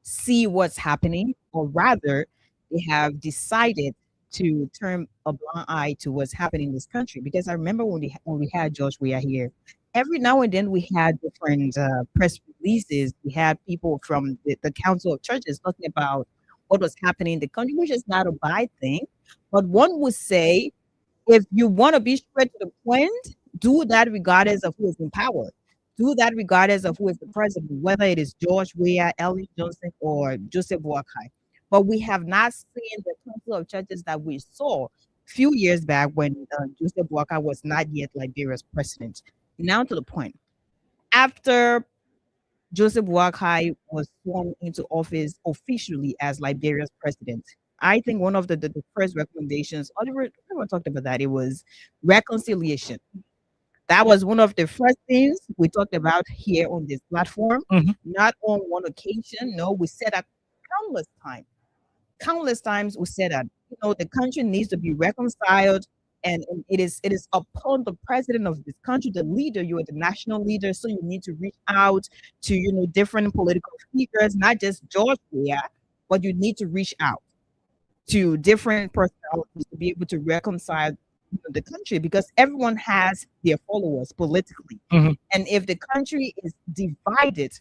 see what's happening, or rather, they have decided to turn a blind eye to what's happening in this country. Because I remember when we had George Weah here, every now and then we had different press releases. We had people from the Council of Churches talking about what was happening in the country, which is not a bad thing. But one would say, if you want to be straight to the point, do that regardless of who is in power. Do that regardless of who is the president, whether it is George Weah, Ellen Johnson, or Joseph Boakai. But we have not seen the Council of Churches that we saw a few years back when Joseph Boakai was not yet Liberia's president. Now to the point. After Joseph Boakai was sworn into office officially as Liberia's president, I think one of the first recommendations, everyone talked about that, it was reconciliation. That was one of the first things we talked about here on this platform. Not on one occasion. No, we said that countless times. Countless times we said that the country needs to be reconciled, and it is upon the president of this country, the leader. You are the national leader, so you need to reach out to different political figures, not just George Weah, but you need to reach out to different personalities to be able to reconcile the country, because everyone has their followers politically. And if the country is divided,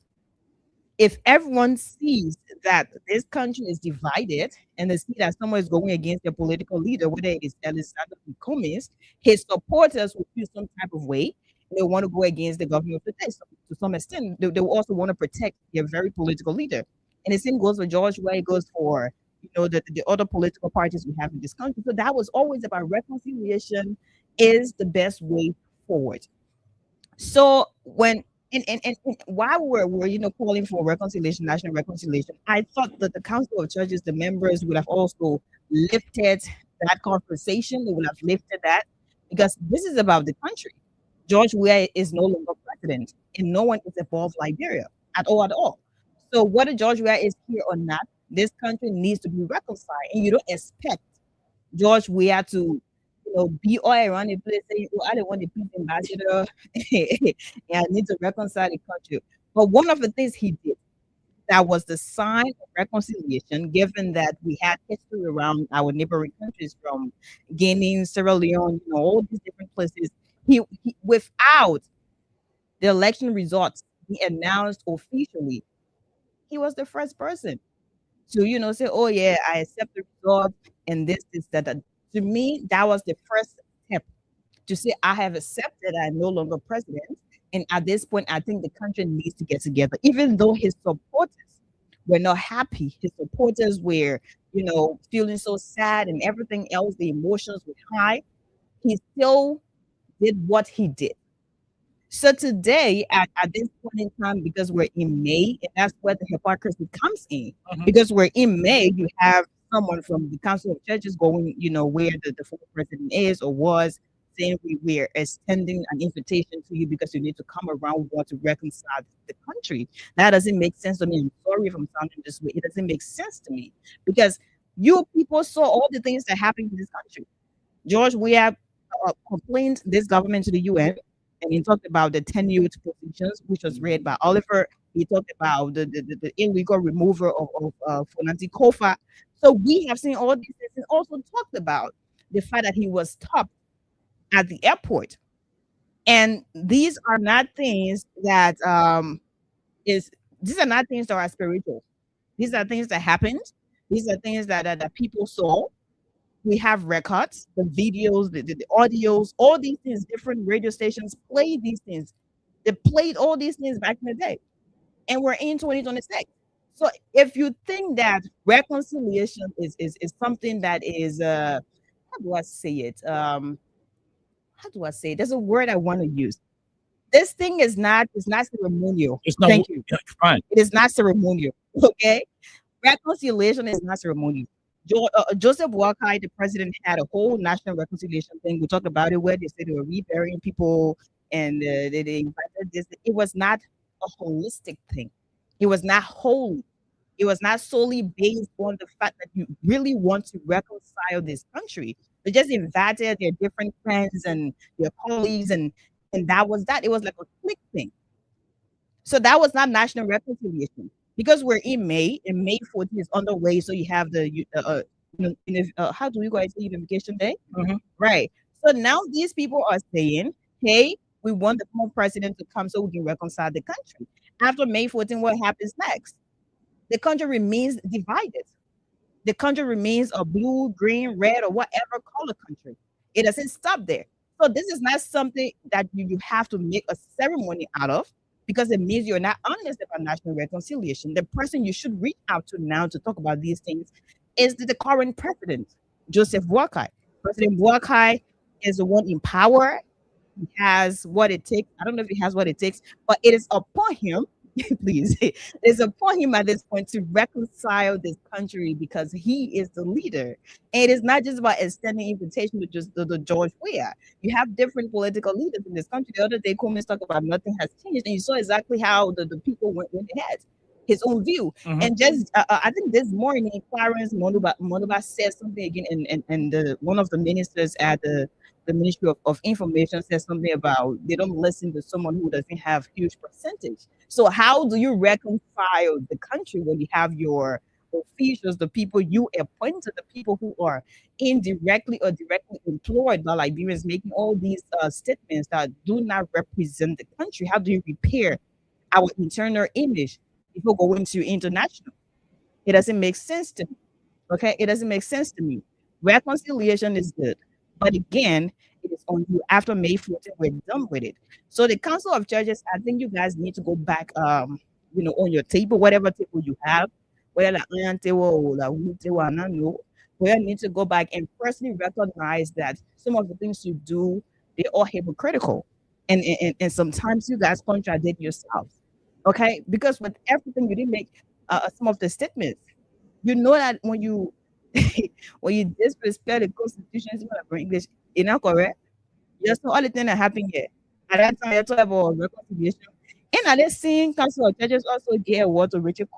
if everyone sees that this country is divided and they see that someone is going against their political leader, whether it is Alexander Cummings, his supporters will feel some type of way. They want to go against the government of the day. So to some extent, they will also want to protect their very political leader. And the same goes for George Weah, it goes for the other political parties we have in this country. So that was always about reconciliation is the best way forward. So when and while we're calling for reconciliation, national reconciliation, I thought that the Council of Churches, the members, would have also lifted that conversation. They would have lifted that, because this is about the country. George Weah is no longer president, and no one is above Liberia at all. So whether George Weah is here or not, this country needs to be reconciled, and you don't expect George Weah to be all around the place saying, "Oh, I don't want the peace ambassador and I need to reconcile the country." But one of the things he did that was the sign of reconciliation, given that we had history around our neighboring countries, from Guinea, Sierra Leone, all these different places, he without the election results be announced officially, he was the first person to say, "Oh yeah, I accept the result," and this, that. To me, that was the first step to say, I have accepted I'm no longer president. And at this point, I think the country needs to get together. Even though his supporters were not happy, his supporters were, feeling so sad and everything else, the emotions were high, he still did what he did. So today, at this point in time, because we're in May, and that's where the hypocrisy comes in. Because we're in May, you have someone from the Council of Churches going, where the former president is or was, saying we're extending an invitation to you because you need to come around. We want to reconcile the country. That doesn't make sense to me. I'm sorry if I'm sounding this way. It doesn't make sense to me because you people saw all the things that happened in this country. George, we have complained this government to the UN, and he talked about the 10 youth positions, which was read by Oliver. He talked about the illegal removal of Fonanti Kofa. So we have seen all these things, and also talked about the fact that he was stopped at the airport. And these are not things that these are not things that are spiritual. These are things that happened. These are things that people saw. We have records, the videos, the audios, all these things. Different radio stations play these things. They played all these things back in the day, and we're in 2026. So if you think that reconciliation is something that is how do I say it? How do I say it? There's a word I want to use. This thing is not ceremonial. It's not. Thank you. Fine. It is not ceremonial. Okay, reconciliation is not ceremonial. Joseph Boakai, the president, had a whole national reconciliation thing. We talked about it where they said they were reburying people and they invited this. It was not a holistic thing. It was not holy. It was not solely based on the fact that you really want to reconcile this country. They just invited their different friends and their colleagues, and that was that. It was like a click thing. So that was not national reconciliation. Because we're in May, and May 14th is underway, so you have the how do we guys say Unification Day? Right. So now these people are saying, "Hey, we want the former president to come so we can reconcile the country." After May 14th, what happens next? The country remains divided. The country remains a blue, green, red, or whatever color country. It doesn't stop there. So this is not something that you have to make a ceremony out of, because it means you're not honest about national reconciliation. The person you should reach out to now to talk about these things is the current president, Joseph Boakai. President Boakai is the one in power. He has what it takes. I don't know if he has what it takes, but it is upon him, please, it's upon him at this point to reconcile this country because he is the leader. And it is not just about extending invitation to just the George Weah. You have different political leaders in this country. The other day, Cummins talked about nothing has changed, and you saw exactly how the people went ahead, his own view. And just, I think this morning, Clarence Monuba said something again, and one of the ministers at the Ministry of Information said something about they don't listen to someone who doesn't have huge percentage. So how do you reconcile the country when you have your officials, the people you appointed, the people who are indirectly or directly employed by Liberians, making all these statements that do not represent the country? How do you repair our internal image before going to international? It doesn't make sense to me. Okay, it doesn't make sense to me. Reconciliation is good, but again, it is on you. After May 14th, we're done with it. So the Council of Churches, I think you guys need to go back, on your table, whatever table you have, whether the iron table or the wood table, I don't know, where you need to go back and personally recognize that some of the things you do, they're all hypocritical. And sometimes you guys contradict yourselves. Okay? Because with everything, you didn't make some of the statements. You know that when you when you disrespect the Constitution, for English, it's not correct. Just all the things that happened here. At that time, you talk about reconciliation. And at the same Council of Churches also gave a word to Richard.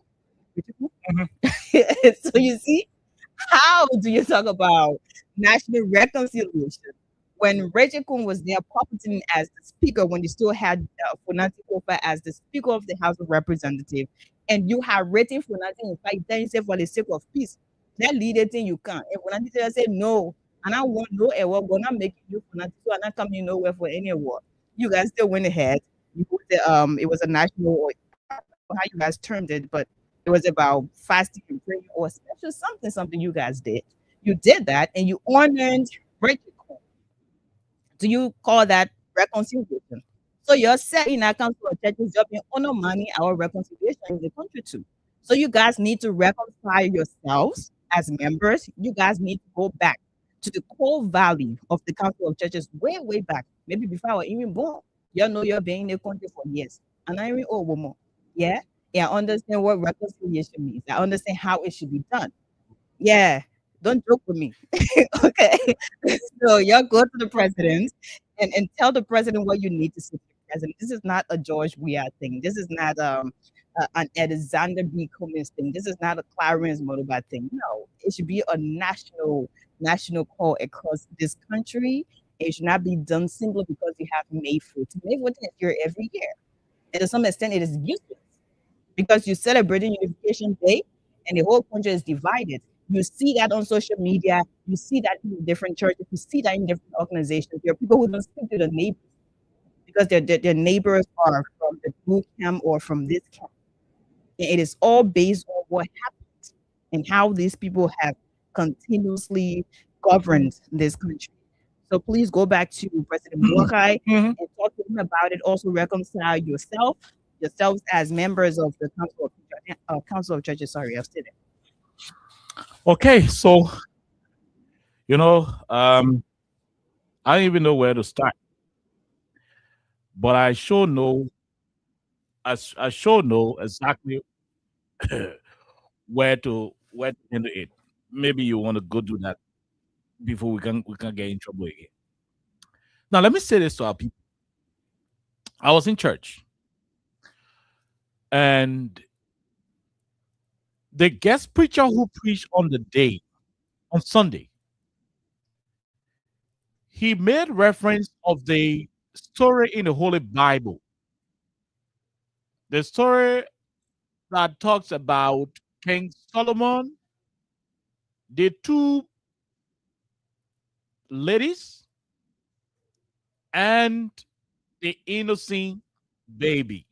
So you see, how do you talk about national reconciliation when Reggie Kun was there puppeting as the speaker, when you still had Fonanti Kofa as the Speaker of the House of Representatives, and you have written Fonanti in fact, then you say for the sake of peace, that leader thing you can. And Fonanti said no, and I want no award, we're not making you Fonanti, so I'm not coming nowhere for any award. You guys still went ahead. You put it was a national, I don't know how you guys termed it, but it was about fasting and praying or special something you guys did. You did that and you honored Reggie Kun. Do you call that reconciliation? So you're setting that Council of Churches up in honor money our reconciliation in the country too. So you guys need to reconcile yourselves as members. You guys need to go back to the core value of the Council of Churches way back, maybe before I was even born. You know you're being in the country for years. And I even woman. Yeah. Yeah, I understand what reconciliation means. I understand how it should be done. Yeah. Don't joke with me. Okay. So y'all go to the president and tell the president what you need to say to the president. This is not a George Weah thing. This is not an Alexander B. Cummings thing. This is not a Clarence Motoba thing. No, it should be a national call across this country. It should not be done simply because you have May 14th. May 14th is here every year. And to some extent, it is useless because you're celebrating Unification Day and the whole country is divided. You see that on social media. You see that in different churches. You see that in different organizations. There are people who don't speak to the neighbors because their neighbors are from the blue camp or from this camp. And it is all based on what happened and how these people have continuously governed this country. So please go back to President Buakai and talk to him about it. Also reconcile yourselves as members of the Council of Churches. Sorry, I've said it. Okay, so I don't even know where to start, but I sure know exactly where to handle it. Maybe you want to go do that before we can get in trouble again. Now, let me say this to our people. I was in church, and the guest preacher who preached on Sunday, he made reference of the story in the Holy Bible. The story that talks about King Solomon, the two ladies, and the innocent baby.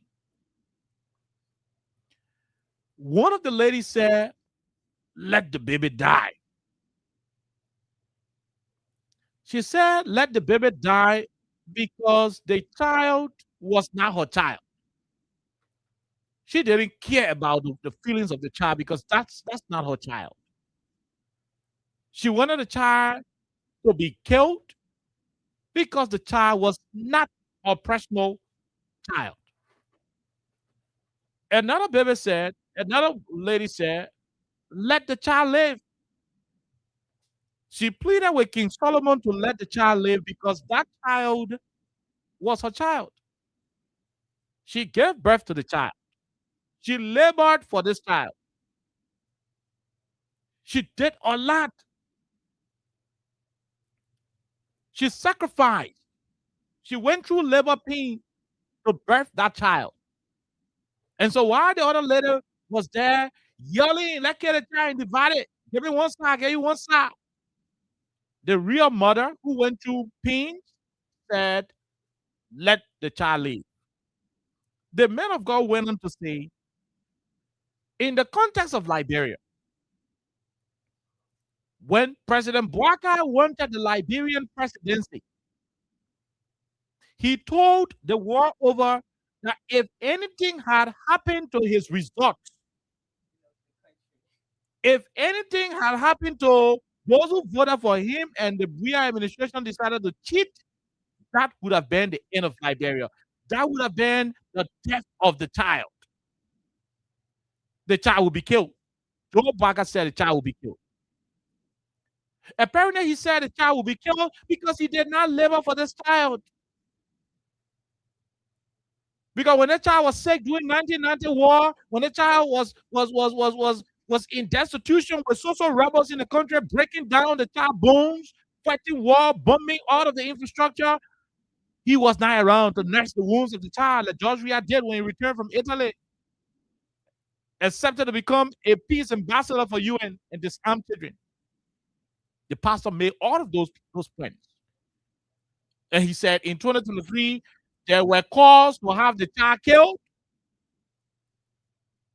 One of the ladies said, "Let the baby die." She said, "Let the baby die because the child was not her child." She didn't care about the feelings of the child because that's not her child. She wanted the child to be killed because the child was not her personal child. Another lady said, "Let the child live." She pleaded with King Solomon to let the child live because that child was her child. She gave birth to the child. She labored for this child. She did a lot. She sacrificed. She went through labor pain to birth that child. And so while the other lady was there yelling, "Let's get the child divided. Give me one side, give you one side," the real mother who went through pain said, "Let the child live." The man of God went on to say, in the context of Liberia, when President Bouakai wanted the Liberian presidency, he told the world over that if anything had happened to his results, if anything had happened to those who voted for him and the Buia administration decided to cheat, that would have been the end of Liberia. That would have been the death of the child. The child would be killed. Joe Bouakai said the child will be killed. Apparently, he said the child will be killed because he did not labor for this child. Because when the child was sick during 1990 war, when the child was in destitution with social rebels in the country, breaking down the child bones, fighting war, bombing all of the infrastructure, he was not around to nurse the wounds of the child like George Weah did when he returned from Italy, accepted to become a peace ambassador for UN and disarm children. The pastor made all of those points. And he said in 2023, there were calls to have the child killed.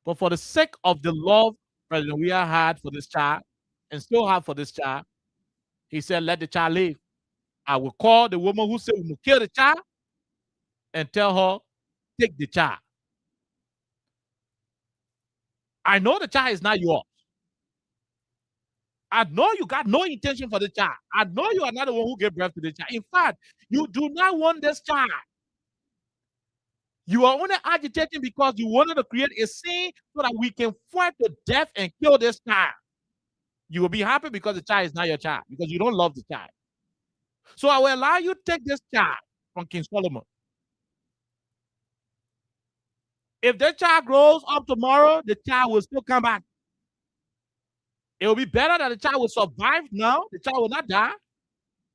But for the sake of the love President Weah had for this child and still have for this child, he said, "Let the child live. I will call the woman who said we will kill the child and tell her, take the child. I know the child is not yours. I know you got no intention for the child. I know you are not the one who gave birth to the child. In fact, you do not want this child. You are only agitating because you wanted to create a scene so that we can fight to death and kill this child. You will be happy because the child is not your child, because you don't love the child. So I will allow you to take this child from King Solomon. If the child grows up tomorrow, the child will still come back. It will be better that the child will survive now. The child will not die.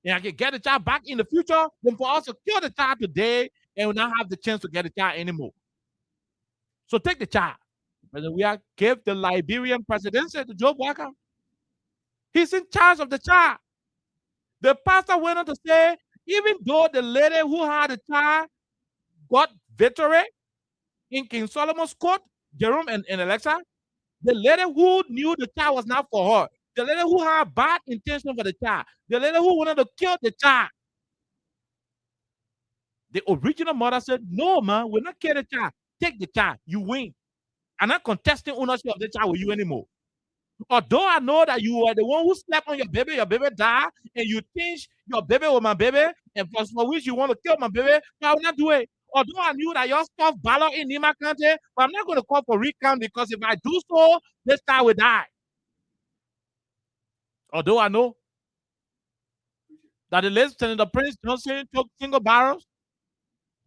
And I can get the child back in the future than for us to kill the child today and will not have the chance to get the child anymore. So take the child. President Weah gave the Liberian presidency to Joe Walker. He's in charge of the child. The pastor went on to say, even though the lady who had the child got victory in King Solomon's court, Jerome and Alexa, the lady who knew the child was not for her, the lady who had bad intention for the child, the lady who wanted to kill the child, the original mother said, no, man, we're not killing the child. Take the child. You win. I'm not contesting ownership of the child with you anymore. Although I know that you are the one who slept on your baby died, and you think your baby was my baby, and for which you want to kill my baby, I will not do it. Although I knew that your stuff ballot in Nima County, but I'm not going to call for recount, because if I do so, this child will die. Although I know that the late Senator Prince Johnson took single barrels,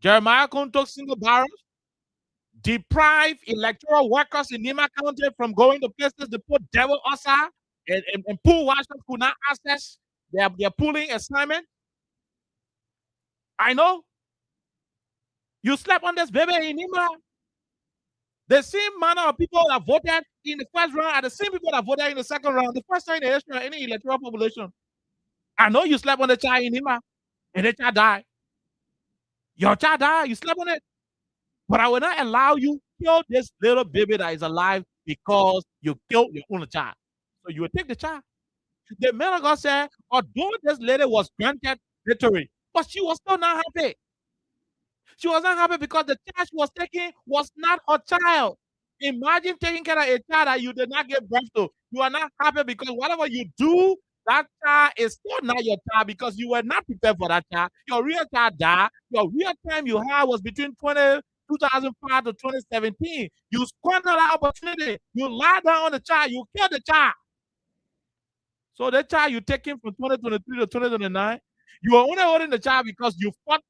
Jeremiah Cohn took single barrels, deprive electoral workers in Nima County from going to places to put devil outside and pool watchers could not access their pooling assignment. I know. You slept on this baby in Nima. The same manner of people that voted in the first round are the same people that voted in the second round, the first time in the history of any electoral population. I know you slept on the child in Nima, and the child died. Your child died, you slept on it. But I will not allow you to kill this little baby that is alive because you killed your own child. So you will take the child. The man of God said, although this lady was granted victory, but she was still not happy. She was not happy because the child she was taking was not her child. Imagine taking care of a child that you did not give birth to. You are not happy because whatever you do, that child is still not your child because you were not prepared for that child. Your real child died. Your real time you had was between 2005 to 2017. You squandered that opportunity. You lied down on the child. You killed the child. So the child you taking from 2023 to 2029, you are only holding the child because you fought,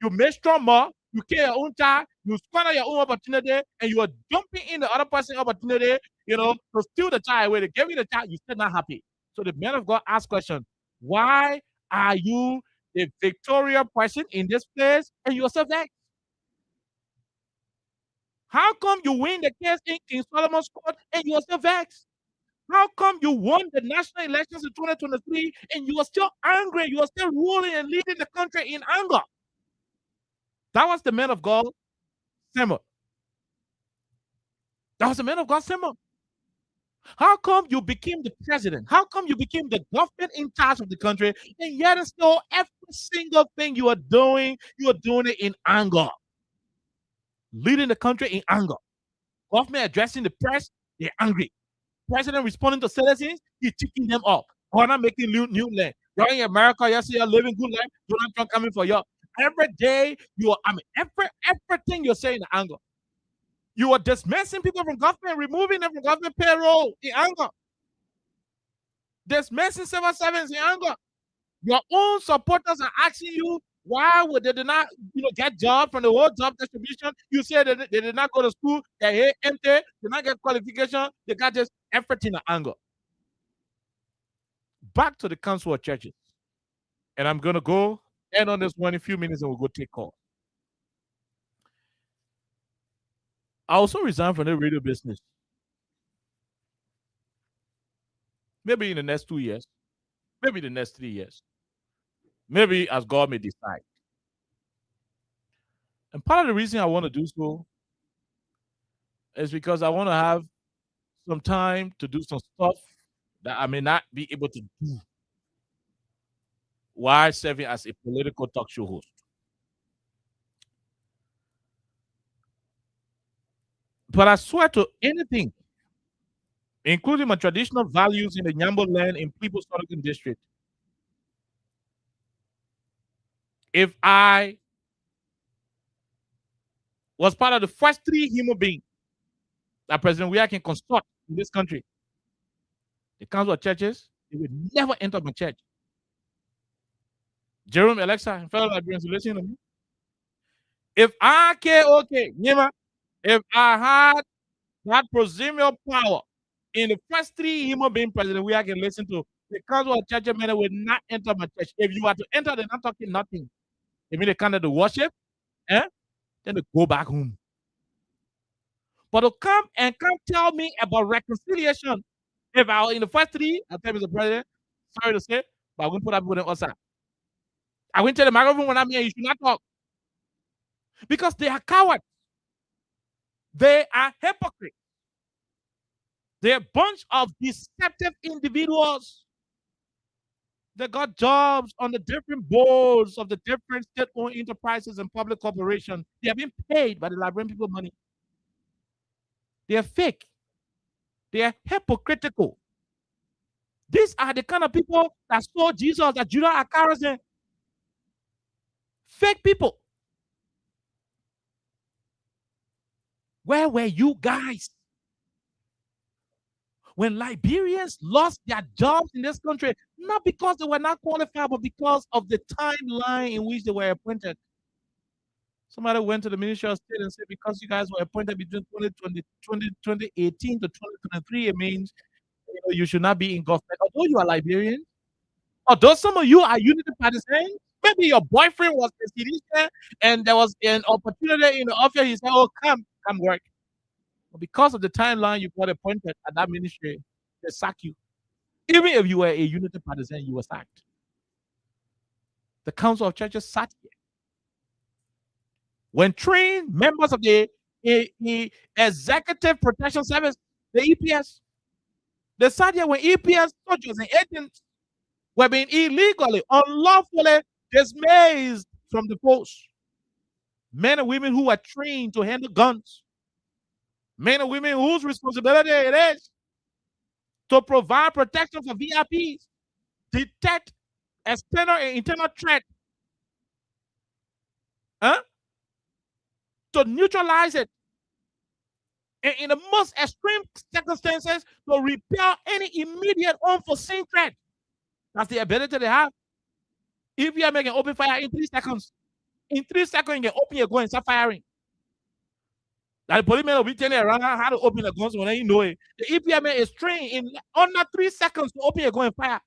you made strong more, you kill your own child, you squander your own opportunity, and you are dumping in the other person's opportunity, to steal the child away. They gave you the child, you're still not happy. So the man of God asked question, why are you the victorious person in this place and you're so vexed? How come you win the case in King Solomon's court and you are still vexed? How come you won the national elections in 2023 and you are still angry? You are still ruling and leading the country in anger. That was the man of God, Samuel. That was the man of God, Samuel. How come you became the president? How come you became the government in charge of the country, and yet and still every single thing you are doing it in anger? Leading the country in anger. Government addressing the press, they're angry. President responding to citizens, he's ticking them off. We're not making new land. You're in America, yes, you're living good life. Donald Trump coming for you. Every day, everything you're saying in anger. You are dismissing people from government, removing them from government payroll in anger. Dismissing civil servants in anger. Your own supporters are asking you why would they not get jobs from the whole job distribution. You say they did not go to school, they're here empty, they did not get qualification, they got just everything in anger. Back to the Council of Churches. And I'm going to go end on this one in a few minutes and we'll go take call. I also resigned from the radio business. Maybe in the next 2 years. Maybe the next 3 years. Maybe as God may decide. And part of the reason I want to do so is because I want to have some time to do some stuff that I may not be able to do while serving as a political talk show host. But I swear to anything including my traditional values in the Nyambo land in People's Southern District. If I was part of the first 3 human beings that President Weah can consult in this country, the Council of Churches, they would never enter my church. Jerome, Alexa, and fellow Liberians, listen to me. If I if I had that proximate power in the first 3 human being President Weah can listen to, the Council of Churches men would not enter my church. If you are to enter, they're not talking nothing. They mean they come to worship, then they go back home. But to come tell me about reconciliation, if I was in the first 3, I'll tell Mr. President, sorry to say, but I'm going to put that people on the outside. I went to the microphone when I'm here, you should not talk. Because they are cowards. They are hypocrites. They're a bunch of deceptive individuals. They got jobs on the different boards of the different state-owned enterprises and public corporations. They have been paid by the Liberian people money. They are fake. They are hypocritical. These are the kind of people that saw Jesus, that Judah Akarazin. Fake people. Where were you guys when Liberians lost their jobs in this country? Not because they were not qualified, but because of the timeline in which they were appointed. Somebody went to the Ministry of State and said, because you guys were appointed between 2018 to 2023, it means you should not be in government. Although you are Liberian, although some of you are Unity partisans, maybe your boyfriend was a citizen and there was an opportunity in the office, he said, oh, come work. But because of the timeline you got appointed at that ministry, they sack you. Even if you were a Unity partisan, you were sacked. The Council of Churches sat here. When trained members of the Executive Protection Service, the EPS, they sat here when EPS soldiers and agents were being illegally, unlawfully dismissed from the post. Men and women who are trained to handle guns. Men and women whose responsibility it is to provide protection for VIPs, detect external and internal threat, to neutralize it, and in the most extreme circumstances, to repel any immediate unforeseen threat. That's the ability they have. If you are making open fire in 3 seconds, you can open your gun and start firing. That the policeman will be telling you around how to open the guns when you know it. The EPMA is trained in under 3 seconds to open your gun and fire.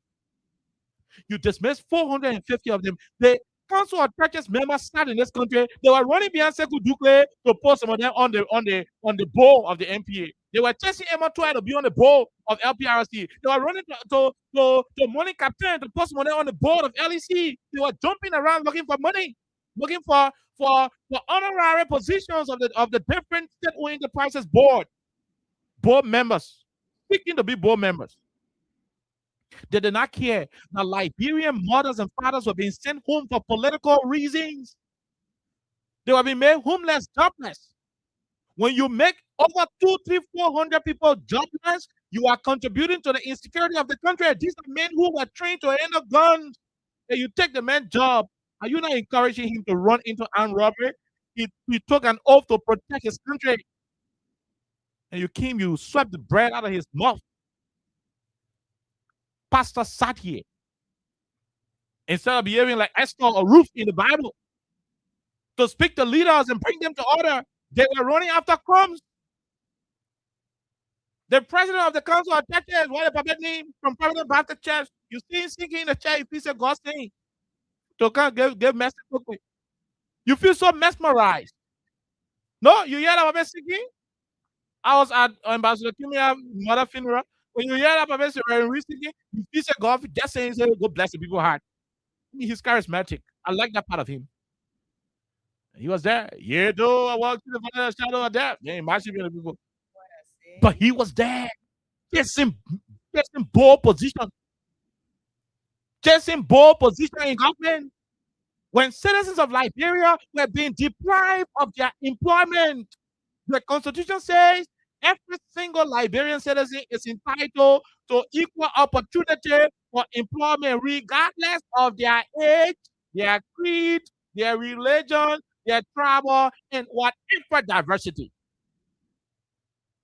You dismiss 450 of them. The Council of Churches members sat in this country. They were running behind Sekou Dukle to post some of them on the board of the NPA. They were chasing Emma Toy to be on the board of LPRC. They were running to money captain to post some of them on the board of LEC. They were jumping around looking for money, looking for honorary positions of the different state-owned enterprises board members, seeking to be board members. They did not care that Liberian mothers and fathers were being sent home for political reasons. They were being made homeless, jobless. When you make over 200, 300, 400 people jobless, you are contributing to the insecurity of the country. These are men who were trained to handle guns. And you take the man's job. Are you not encouraging him to run into armed robbery? He took an oath to protect his country. And you swept the bread out of his mouth. Pastor sat here. Instead of behaving like Esther or Ruth in the Bible, to speak to leaders and bring them to order, they were running after crumbs. The president of the Council of Churches, what a public name from Providence Baptist Church, you see him sinking in the chair, if he said God's name. To come give message quickly. You feel so mesmerized. No, you hear that about singing? I was at Ambassador Kimia's mother funeral. When you hear that about singing, you feel say God just saying, go bless the people's heart. He's charismatic. I like that part of him. He was there. Yeah, though I walked through the shadow of death. They ain't matching the people. But he was there. Just in bold position. Just in bold position in government. When citizens of Liberia were being deprived of their employment, the Constitution says every single Liberian citizen is entitled to equal opportunity for employment, regardless of their age, their creed, their religion, their tribal, and whatever diversity.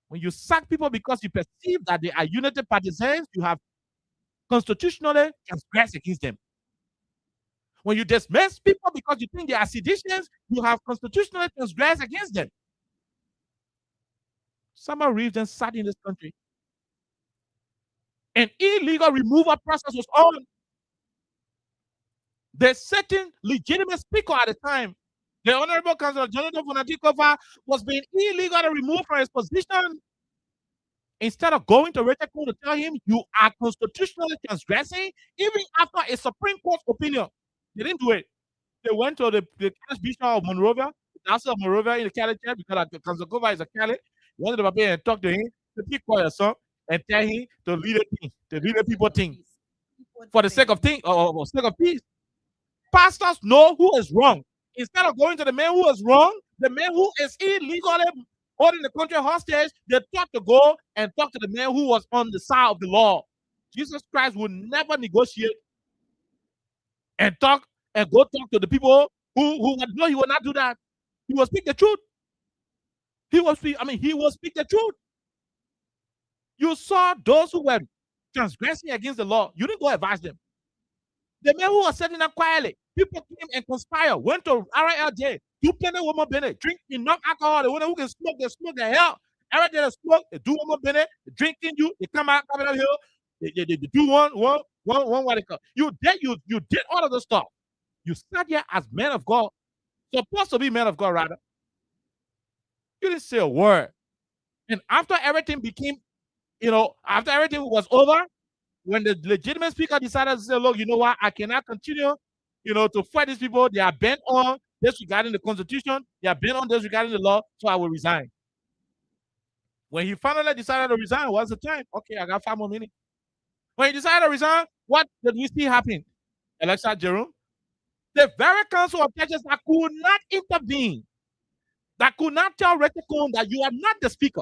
When you sack people because you perceive that they are unity partisans, you have constitutionally transgressed against them. When you dismiss people because you think they are seditious, you have constitutionally transgressed against them. Summer Reeves then sat in this country. An illegal removal process was on. The certain legitimate speaker at the time, the Honorable Councillor Jonathan Funatikova, was being illegally removed from his position. Instead of going to Richard Coon to tell him you are constitutionally transgressing, even after a Supreme Court opinion, they didn't do it. They went to the Bishop of Monrovia, the Council of Monrovia in the Cali church, because Councillor Kova is a Cali. He wanted to be and talk to him, to keep quiet, son, and tell him to lead the thing, to lead the people thing, for the sake of thing or sake of peace. Pastors know who is wrong. Instead of going to the man who is wrong, the man who is illegally holding the country hostage, they thought to go and talk to the man who was on the side of the law. Jesus Christ would never negotiate and talk and go talk to the people who no, he will not do that. He will speak the truth. He will speak the truth. You saw those who were transgressing against the law. You didn't go advise them. The man who was sitting up quietly, people came and conspired, went to RLJ, do plenty of woman Bennett, drink enough alcohol. The one who can smoke, they smoke the hell. Every day they smoke, they do woman Bennett, they drinking you, they come out, coming up here, they do one what they call. You did all of the stuff. You sat here as men of God, supposed to be men of God, rather. You didn't say a word. And after everything became, after everything was over, when the legitimate speaker decided to say, look, you know what, I cannot continue, to fight these people. They are bent on disregarding the Constitution. They are bent on disregarding the law, so I will resign. When he finally decided to resign, what's the time? Okay, I got 5 more minutes. When he decided to resign, what did we see happen? Alexa Jerome, the very council of churches that could not intervene, that could not tell Richard Coon that you are not the speaker,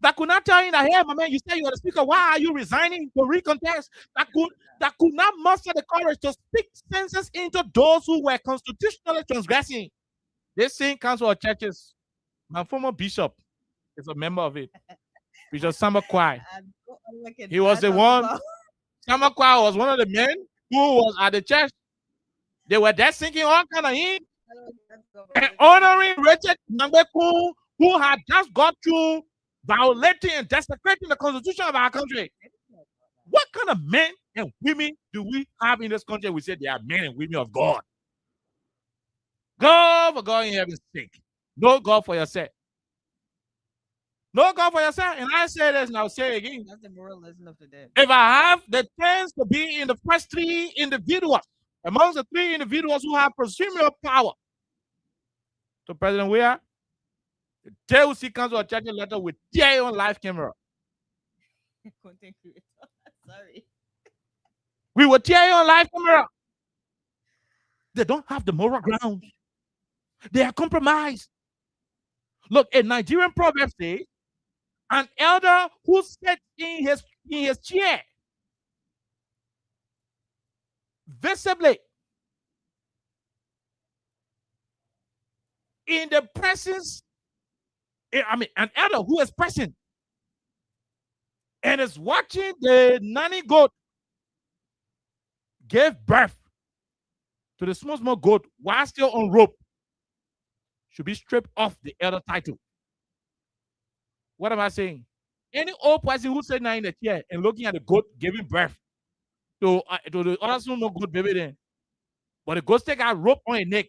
that could not tell him that, hey, my man, you say you are the speaker, why are you resigning to recontest? That could not muster the courage to speak senses into those who were constitutionally transgressing. This same council of churches, my former bishop is a member of it, Bishop Samba Kwai. He was the one. Samba Kwai was one of the men who was at the church. They were there singing all kind of hymns and honoring Richard Nambeku, who had just got through violating and desecrating the Constitution of our country. What kind of men and women do we have in this country? We say they are men and women of God. God for God in heaven's sake. No God for yourself. No God for yourself. And I say this and I'll say it again. That's the moral lesson of the day. If I have the chance to be in the first 3 individuals, amongst the 3 individuals who have presumed power to President Weah, the day we see Council of Churches letter with tear on live camera. Sorry. We will tear you on live camera. They don't have the moral grounds. They are compromised. Look, a Nigerian proverb says, an elder who sits in his chair visibly in the presence, an elder who is present and is watching the nanny goat give birth to the small goat while still on rope should be stripped off the elder title. What am I saying? Any old person who's sitting in the chair and looking at the goat giving birth to the other small goat baby then, but the goat take a rope on his neck,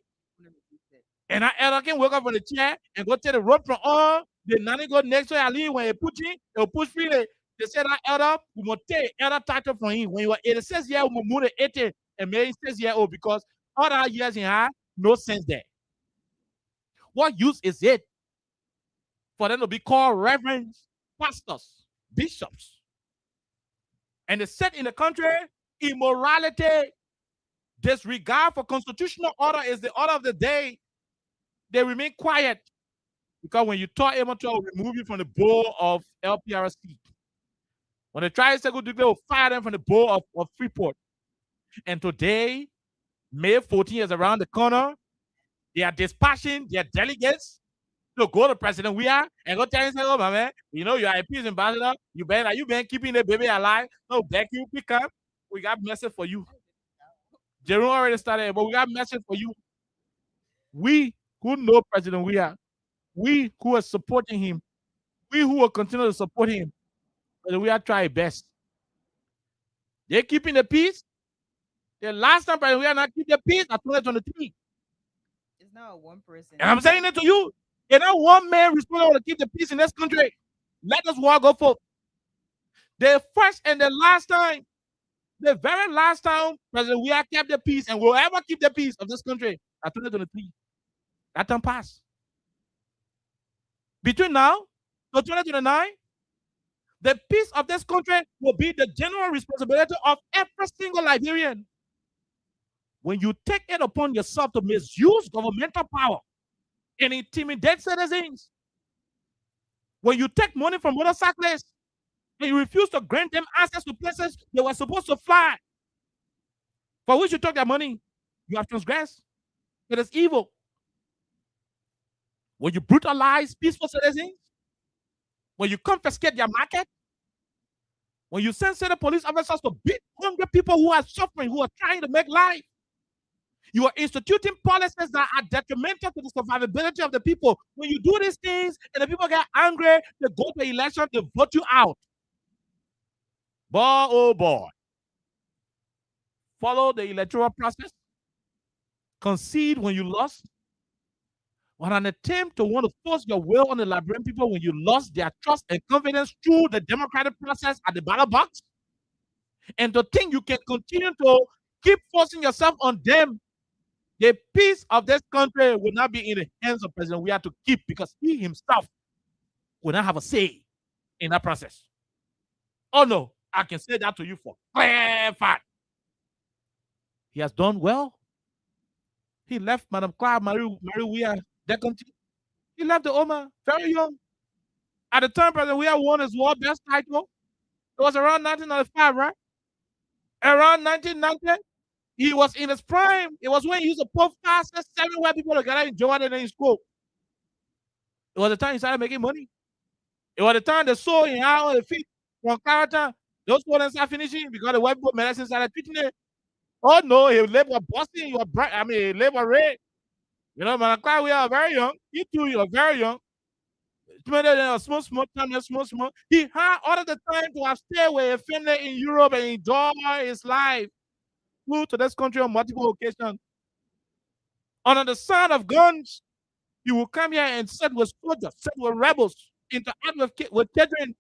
and that elder can wake up from the chair and go take the rope from all the nanny goat next to Ali. When he push in, he'll push free. They say that elder, we must take elder title from him. When you are 86 years, we move to 80 and maybe 6 years old, because all that years in her, no sense there. What use is it for them to be called reverends, pastors, bishops? And they said in the country, immorality, disregard for constitutional order is the order of the day. They remain quiet. Because when you talk amateur, remove you from the board of LPRC. When they try to say good, they will fire them from the board of Freeport. And today, May 14 is around the corner. They are dispatching their delegates to go to President Weah and go tell him, oh, my man, you know, you are a peace ambassador. You been keeping the baby alive. No, black you pick up. We got message for you. Jerome already started, but we got message for you. We who know President Weah, we who are supporting him, we who will continue to support him, President Weah try best. They're keeping the peace. The last time President Weah not keep the peace at 2023. It's not one person. And I'm saying it to you. You're not one man responsible to keep the peace in this country. Let us war go forth. The first and the last time, the very last time President Weah kept the peace and will ever keep the peace of this country at 2023. That time passed. Between now to 2029, the peace of this country will be the general responsibility of every single Liberian. When you take it upon yourself to misuse governmental power and intimidate citizens, when you take money from motorcyclists and you refuse to grant them access to places they were supposed to fly, for which you took their money, you have transgressed. It is evil. When you brutalize peaceful citizens, when you confiscate their market, when you send city police officers to beat hungry people who are suffering, who are trying to make life, you are instituting policies that are detrimental to the survivability of the people. When you do these things and the people get angry, they go to election, they vote you out. Boy, oh boy. Follow the electoral process. Concede when you lost. On an attempt to want to force your will on the Liberian people when you lost their trust and confidence through the democratic process at the ballot box. And to think you can continue to keep forcing yourself on them, the peace of this country will not be in the hands of President Weah to keep, because he himself will not have a say in that process. Oh no, I can say that to you for clear fact. He has done well. He left Madam Claude Marie Weah that country. He left the Oma very young. At the time President Weah won his world best title, it was around 1995, right? Around 1990, he was in his prime. It was when he used to puff fastest everywhere people together in Jordan and in school. It was the time he started making money. It was the time they saw him out on the feet from character. Those students are finishing because the white people medicine started treating it. Oh no, he labor Boston, you are bright. I mean, labor red. You know, man, we are very young. You too, you are very young. Small. He had all of the time to have stayed with a family in Europe and enjoy his life. Flew to this country on multiple occasions. Under the sound of guns, he will come here and sit with soldiers, sit with rebels, interact with children,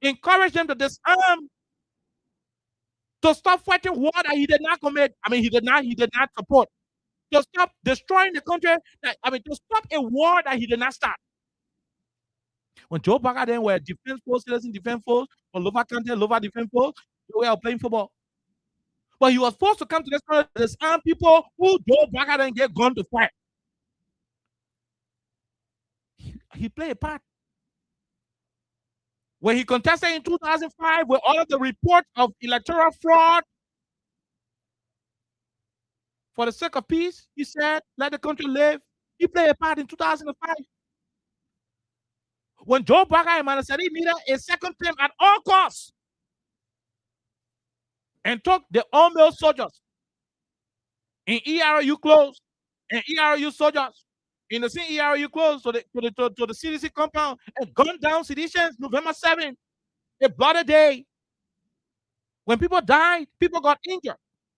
encourage them to disarm, to stop fighting war that he did not commit. I mean, he did not support. To stop destroying the country. To stop a war that he did not start. When Joe Baga then were defense force, citizen defense force, or Lower County, Lower defense force, they were playing football. But he was forced to come to this country to disarm people who Joe Baga then get gun to fight. He played a part. When he contested in 2005 with all of the reports of electoral fraud, for the sake of peace, he said, let the country live. He played a part in 2005. When Joe Baga and Manasari needed a second term at all costs and took the all-male soldiers in ERU clothes and ERU soldiers in the same ERU clothes to the CDC compound and gunned down seditions November 7th, a bloody day. When people died, people got injured.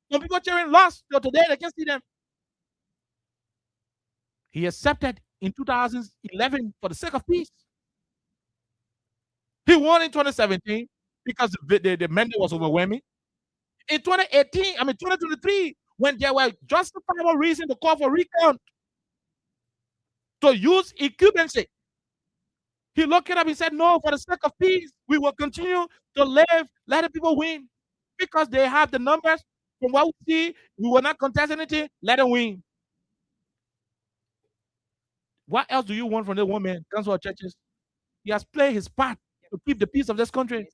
When people cheering lost, till today they can't see them. He accepted in 2011 for the sake of peace. He won in 2017 because the mandate was overwhelming. In 2023, when there were justifiable reasons to call for recount, to use incumbency, he looked it up. He said, no, for the sake of peace, we will continue to live, let the people win. Because they have the numbers. From what we see, we will not contest anything, let them win. What else do you want from the woman, council of churches? He has played his part to keep the peace of this country.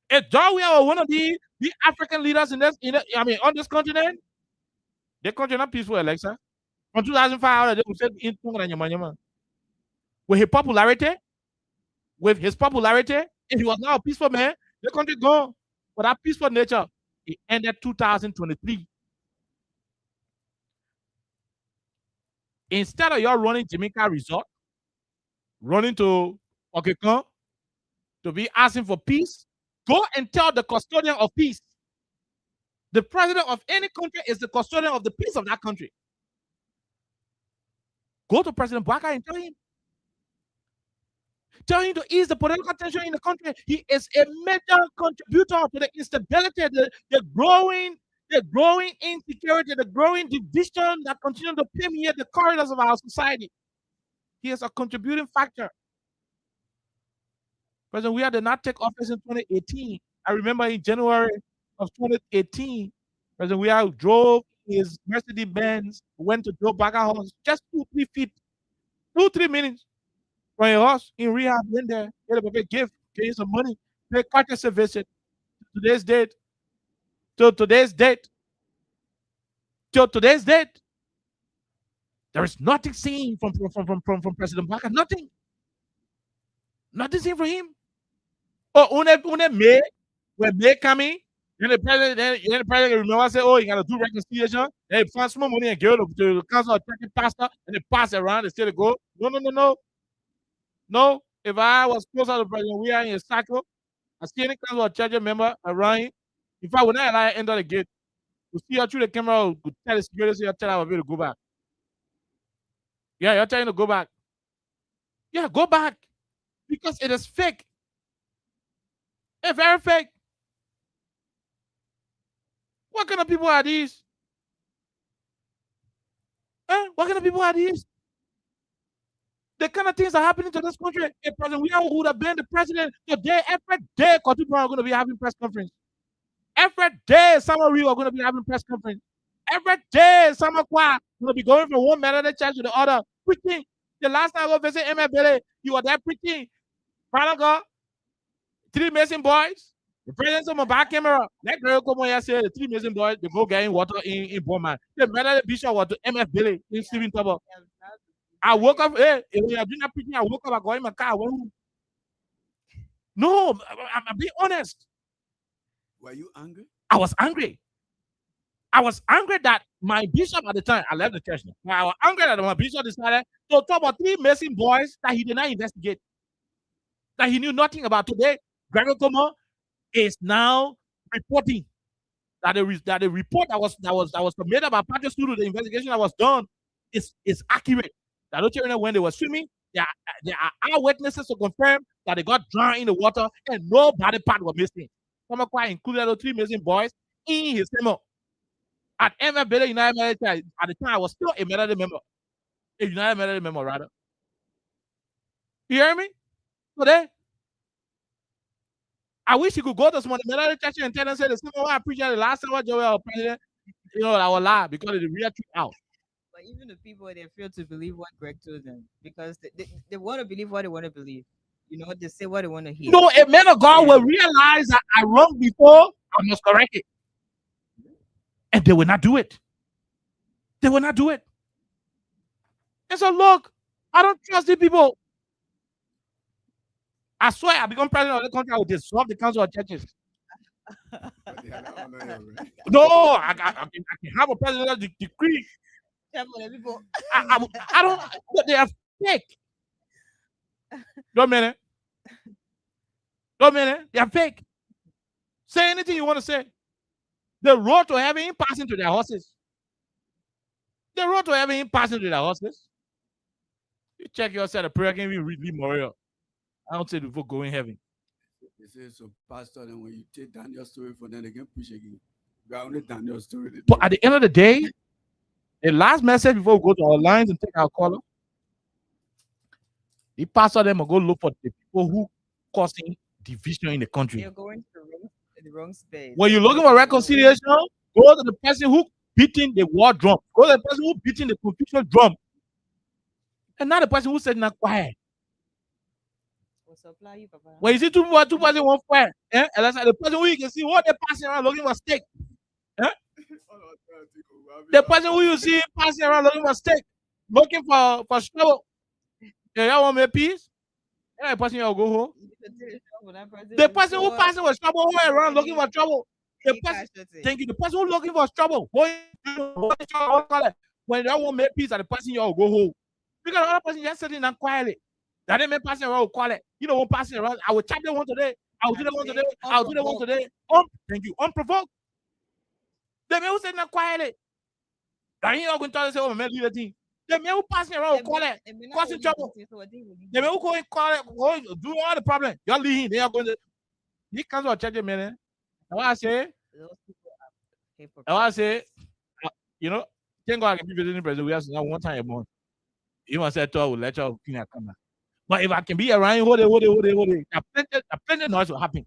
If John we are one of the African leaders on this continent, the country not peaceful, Alexa. From 2005, they said with his popularity, if he was now a peaceful man, the country gone. But that peaceful nature, it ended 2023. Instead of y'all running Jamaica Resort, running to Okekon to be asking for peace, go and tell the custodian of peace. The president of any country is the custodian of the peace of that country. Go to President Baka and tell him. Tell him to ease the political tension in the country. He is a major contributor to the instability, the growing insecurity, the growing division that continues to permeate the corridors of our society. He is a contributing factor. President Weah did not take office in 2018. I remember in January of 2018, President Weah drove his Mercedes-Benz, went to Joe Baka house, just 2-3 feet, 2-3 minutes from your house in rehab, went there, get a big gift, gave you some money, pay courtesy visit. Today's date, there is nothing seen from President Baka, nothing seen from him. Oh, when May coming, then the president remember say, oh, you gotta do reconciliation. They find some money and give it to the council of church pastor, and they pass it around. They still go. No. If I was closer to President Weah in a cycle, I see any council of church member around him. If I would not allow enter the gate, to see her through the camera, could tell the security, so you tell her to go back. Yeah, you're telling to go back. Yeah, go back. Because it is fake. It's very fake. What kind of people are these? What kind of people are these? The kind of things are happening to this country. If President Weah would have been the president today, every day, people are going to be having press conference. Every day, Samuel Reed are going to be having press conference. Every day, Samuel Kwa going to be going from one Methodist church to the other, preaching. The last time I go visit MF Billy, you were there preaching. Father God, 3 missing boys. The president of my back camera. That girl come on here say the 3 missing boys, they go getting water in Bowman. The Methodist bishop was to MF Billy in Stephen Tubber. I woke up, when I did not preaching, I woke up, I go in my car, I went home. No, I'm being honest. Were you angry? I was angry. I was angry that my bishop at the time, I left the church now. I was angry that my bishop decided to talk about 3 missing boys that he did not investigate, that he knew nothing about. Today, Gregor Como is now reporting that the report that was made by Patrick Studio, the investigation that was done, is accurate. That don't you know when they were swimming, there are eyewitnesses to confirm that they got drowned in the water and no body part was missing. Some quite included those 3 missing boys in his member. At MF Billy United Methodist, at the time, I was still a Methodist member. A United Methodist member, rather. You hear me? Today, I wish you could go to some of the Methodist church and tell them, say the same way I preached the last time Joel was president, I will lie because of the real truth out. But even the people, they fail to believe what Greg told them because they want to believe what they want to believe. They say what they want to hear. No, a man of God will realize that I wrong before, I must correct it. And they will not do it. They will not do it. And so, look, I don't trust these people. I swear, I become president of the country, I will dissolve the council of churches. No, I can have a presidential decree. I don't. They are fake. Don't minute. They are fake. Say anything you want to say. The road to heaven ain't passing to their horses. The road to heaven ain't passing to their horses. You check yourself. The prayer can be really moral. I don't say before going heaven. They say so, Pastor. Then when you take Daniel's story for them, they can preach again. You got only Daniel's story. But at the end of the day, the last message before we go to our lines and take our caller, the pastor them will go look for the people who causing division in the country. You're going to the wrong space. When you're looking for reconciliation, go to the person who beating the war drum. Go to the person who beating the confusion drum. And now the person who said not quiet. Will supply you, Papa. When you see two person one fire, and that's the person who you can see what they passing around looking for steak. The person who you see passing around looking for steak, looking for trouble. Yeah, you want me peace? Yeah, the person you go home. The person who passing with trouble who around looking for trouble. The person, thank you. The person who looking for trouble. When that won't make peace, and the person you go home. Because the other person just sitting and quietly. That didn't make passing around quiet. You know what passing around. I will chop the one today. I will do the one today. I will do the one today. Thank you. Unprovoked. The man who said not quietly. That ain't not going to say, oh, man, do the thing. The man who passing around quiet, causing trouble. The man who going quiet, do all the problem. You're leaving. They are going to. He comes to charge a minute. I say, you know, thank God I can be visiting president. We have to know one time a month. You must say, I will let you come back. But if I can be around, hold it. A plenty noise will happen.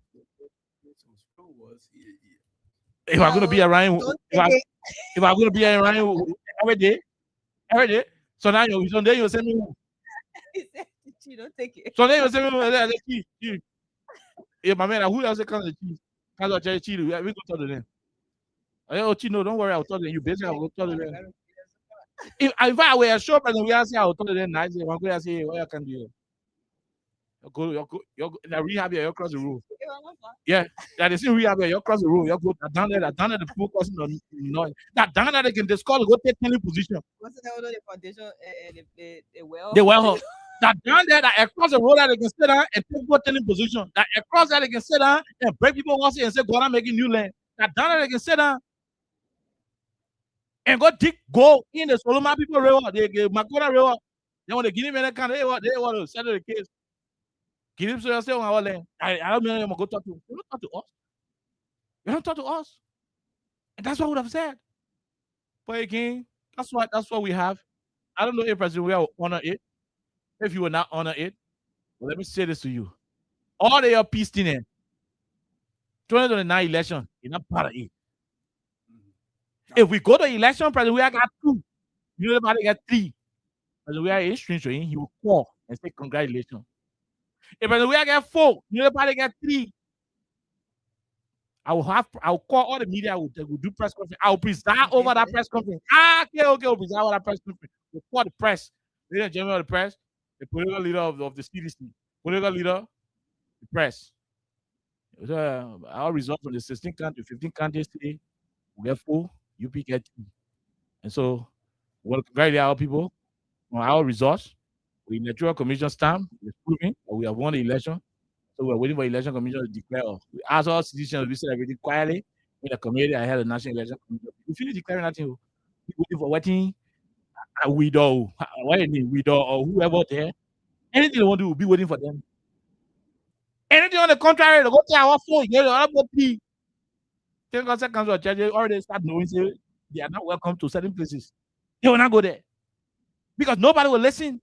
If I'm going to be around, if I'm going to be around every day, so now you send me. You don't take it. So then you send me. Yeah, my man, who else comes to cheese? Comes to cheese. We go talk to them. Oh, Chino, don't worry, I'll talk to you. Basically, I'll go talk to them. If I were a shop and we are saying, I'll talk to them nice. I'm going to say, what I can do. You're in a rehab here, you cross the road. Yeah, that is in rehab here, you cross the road. You go down there, the focus on noise. That down there, they can just call, go take any position. What's the foundation? The well. That down there, that across the road, that they can sit down and take what any position. That across that they can sit down and break people once and say, go on, making new land. That down there, they can sit down and go in the Solomon people river, the Makona river. They want to give me that kind of, they want to settle the case. Give him so yourself on our land. I don't know go talk to you. You don't talk to us. You don't talk to us. And that's what I would have said. But again, that's what we have. I don't know if President will honor it. If you will not honor it, well, let me say this to you. All the your peace in 2029 election, you're not part of it. If we go to election, President, we got 2. You know about get 3. President, we are a stranger, he will call and say congratulations. If we get 4, you know about get 3. I'll call all the media. I will do press conference. I'll preside over that press conference. Okay, we'll preside over that press conference. We'll call the press, the general of the press, the political leader of the CDC, political leader, the press. Our results from the 16 countries, 15 countries today, we get 4, UP get 2. And so, we want to congratulate our people on our results. The Electoral Commission stamp is proving that we have won the election. So we're waiting for the election commission to declare. We asked all citizens to do everything quietly in the committee. I had a national election commission. We finish declaring nothing. We're waiting for waiting. We do. We do or whoever there. Anything they want to do, we'll be waiting for them. Anything on the contrary, they go to our phone. Get our body. Then God comes to a church. They already start knowing they are not welcome to certain places. They will not go there because nobody will listen.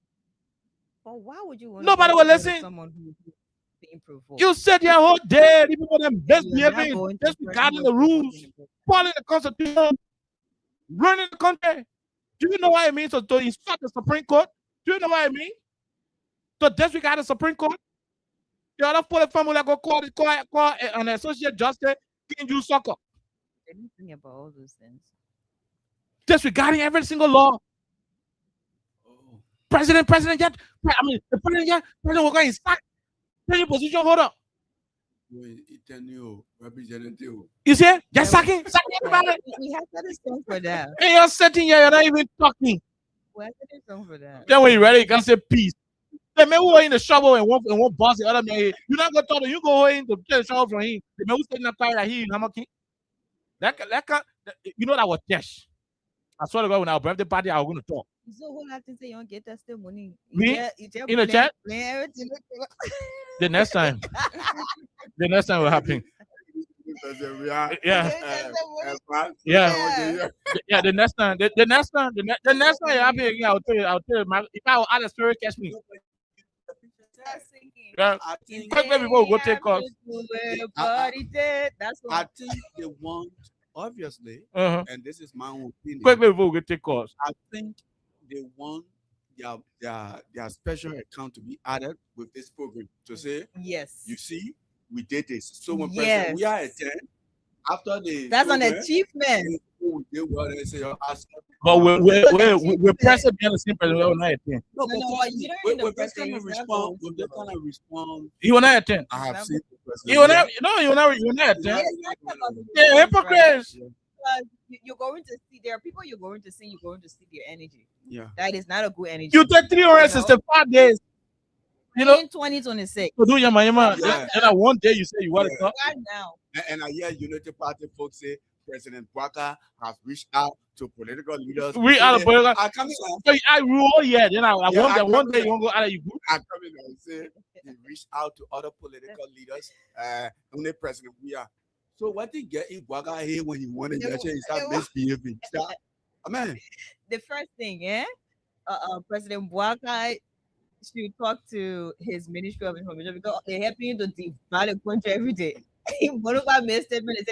But why would you want nobody will listen? Someone who being provoked? You said your whole day, the people them best behaving, disregarding the rules, following the Constitution, running the country. Do you know what it means to insult the Supreme Court? Do you know what it means? To disregard the Supreme Court? The other for the family go call an associate justice, King Jules Soccer. Anything about all those things? Disregarding every single law. President yet. I mean, the president will go in sack. Take your position, hold up. You see? Just sacking everybody. We have to song for that. And you're sitting here, you're not even talking. We have to song for that. Then when you're ready, you can say peace. The man who are in the shovel and one boss the other man, you're not going to talk to him. You go in to take the shovel from him. The man who's taking that fire that he in Hamaki. You know that was Tesh. I swear to God, when our birthday party, I was going to talk. So who have to say you don't get testimony? Me? In the chat? The next time. The next time will happen. Yeah. Yeah, the next time you happen again, I'll tell you, if I will add a story, catch me. Yeah. I think people go take calls. I think they want, obviously, and this is my own opinion. Quick people go take calls. I think they want their special account to be added with this program to say, Yes. you see, we did this. So when President we are at 10, after the That's an program, achievement. we did well, they say, ask. But we're pressing behind the scene, President. We're not at 10. No, No, but you don't with need the with this kind president, of it's not response, going with that kind of response, You were not at 10. I have seen the president. You were not. No, you were not at 10. Yes, that's about the Yeah, difference, hypocrites. right? Because you're going to see, there are people you're going to see, you're going to see their energy. Yeah. That is not a good energy. You take 365 days. You know, in 2026. to do your man. Yeah. And I one day you say you want to talk. Right now. And I hear Unity Party folks say President Bwaka has reached out to political leaders. We are the political. I come in So I rule, yeah. Then I Yeah, want I that one come day in. you want to go out of your group. I come in and say he reached out to other political leaders. Only President we are. So what he get in Bwaka here when he wanted to say he start misbehaving. Amen. The first thing, President Bwaka should talk to his Ministry of Information because they're helping to divide the country every day. One of our main statements is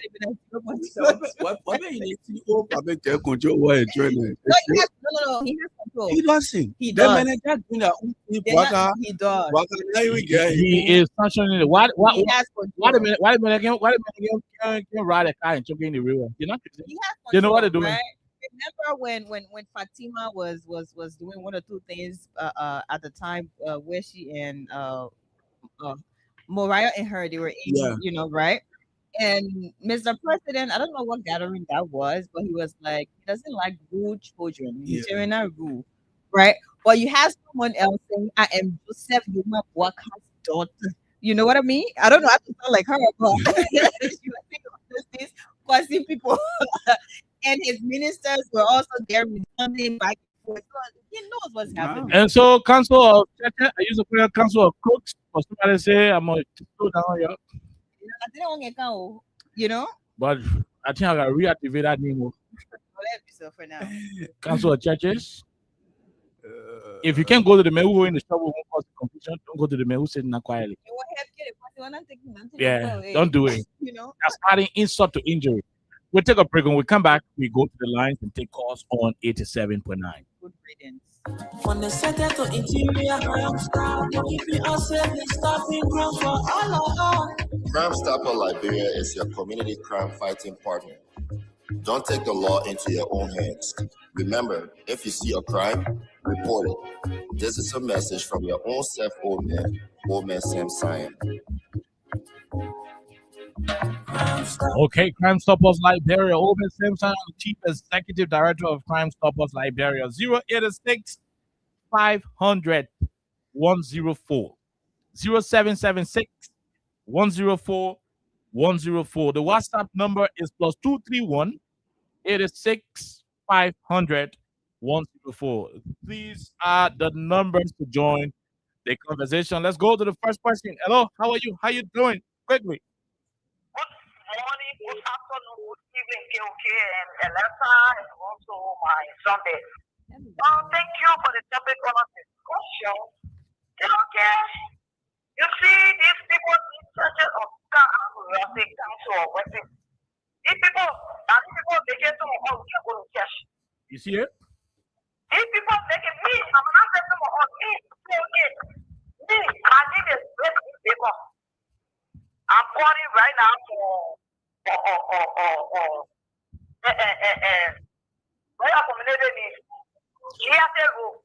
What you need to hope I make their control what you're trying to. No, he has control. He doesn't. He The does. manager doing that. He does. Now we get He is sanctioning it. Why He has control. Why the minute can ride a car and choke in the river? You know, He has they know what they're control, doing. right? Remember when Fatima was doing one or two things at the time where she and Moriah and her they were in, right? And Mr. President, I don't know what gathering that was, but he was like, he doesn't like rude children. He's not rude, right? But you have someone else saying, I am Joseph Yuma Bwaka's daughter. You know what I mean? I don't know how to sound like her, but she was saying these causing people. And his ministers were also there responding back and forth. So he knows what's happening. And so, Council of Churches, I use the prayer Council of Cooks for somebody to say, I'm going to slow down here. I didn't want to go, you know? But I think I got to reactivate that name. Well, let yourself for now. Council of Churches. If you can't go to the man who in the trouble won't cause confusion, don't go to the man who sitting there quietly. You want help, get it. We're not taking nothing. Yeah, Well, don't do it. You know? That's adding insult to injury. We'll take a break. When we come back, we go to the lines and take calls on 87.9. Good riddance. From the center to interior, keeping us safe, stopping crime for all of us. Crime Stopper Liberia is your community crime fighting partner. Don't take the law into your own hands. Remember, if you see a crime, report it. This is a message from your own self, Old Man Sam Sion. Okay, Crime Stoppers Liberia. Open Simpson, Chief Executive Director of Crime Stoppers Liberia. 086 500 104 0776 104 104. The WhatsApp number is +231 86 500 104. These are the numbers to join the conversation. Let's go to the first person. Hello, how are you? How you doing? Quickly. Morning, good afternoon, good evening, KOK and Alexa, and also my Sunday. Thank you for the topic on discussion. Okay, you see, these people in churches of council or wedding. These people, they get some of us who go to church. You see it? These people making me, I'm not saying some of us, me, I need a great paper. I'm calling right now for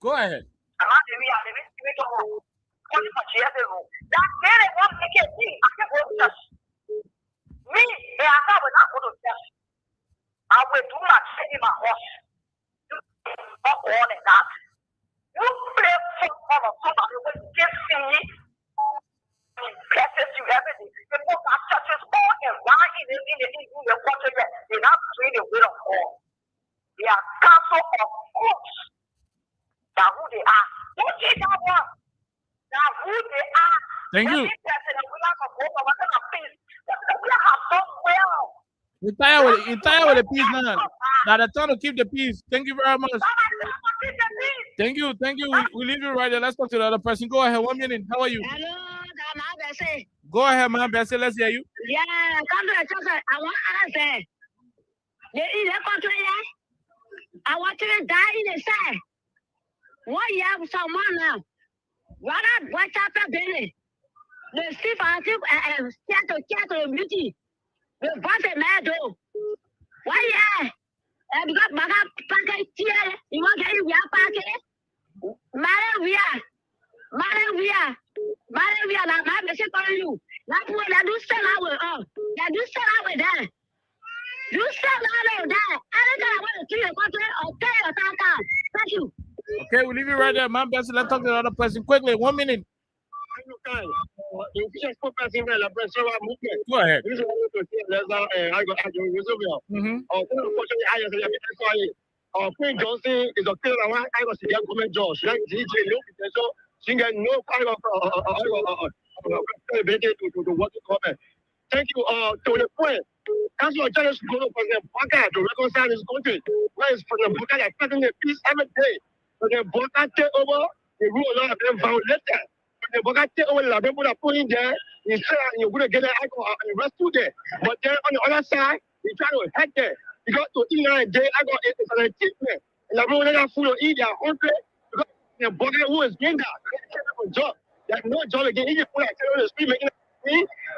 Go ahead. Me, I will not go to church. I will do my thing in my horse. Not on and that. You play football or somebody will get see. Blesses you every day. People have churches all around in the country. They're not doing the will of God. They are council of crooks. That's who they are. Don't take that one. That's who they are. Thank you. Every person that we have a vote of a peace. We have done well. You're tired with the peace now. Now the time to keep the peace. Thank you very much. Thank you. We leave you right there. Let's talk to the other person. Go ahead. 1 minute. How are you? Hello, Bessie. Go ahead, man. Bessie, let's hear you. Yeah, come to the church. I want to say, they in the country, I want to die in the side. 1 year with some man now. What up? What's up, Billy? The Steve and Seattle beauty. The boss is mad though. 1 year. And we got Baga packet here. You want to get your packet? Maravia. Now, my message for you. That's what I do sell our own. I do sell our there. You sell our there. Anything I want to see your country or pay your time. Thank you. Okay, we'll leave you right there, man. Best let's talk to the other person quickly. 1 minute. Go ahead. Queen Johnson is a killer. I was a government judge. Like DJ, so she get no kind of ability to what to comment. Thank you. To the point, Council of Judges go to President Baka to reconcile his country. Where is President Baka expecting the peace every day? President Baka take over the rule of law have been violated. President Baka take over the people that put in there. He said you're going to get an arrested there. But then on the other side, he try to head there. He got to eat and day. I got it's an achievement. And the people that food to eat their hungry. Because the Baka who is getting that job. There's no job again. He just put that on the street making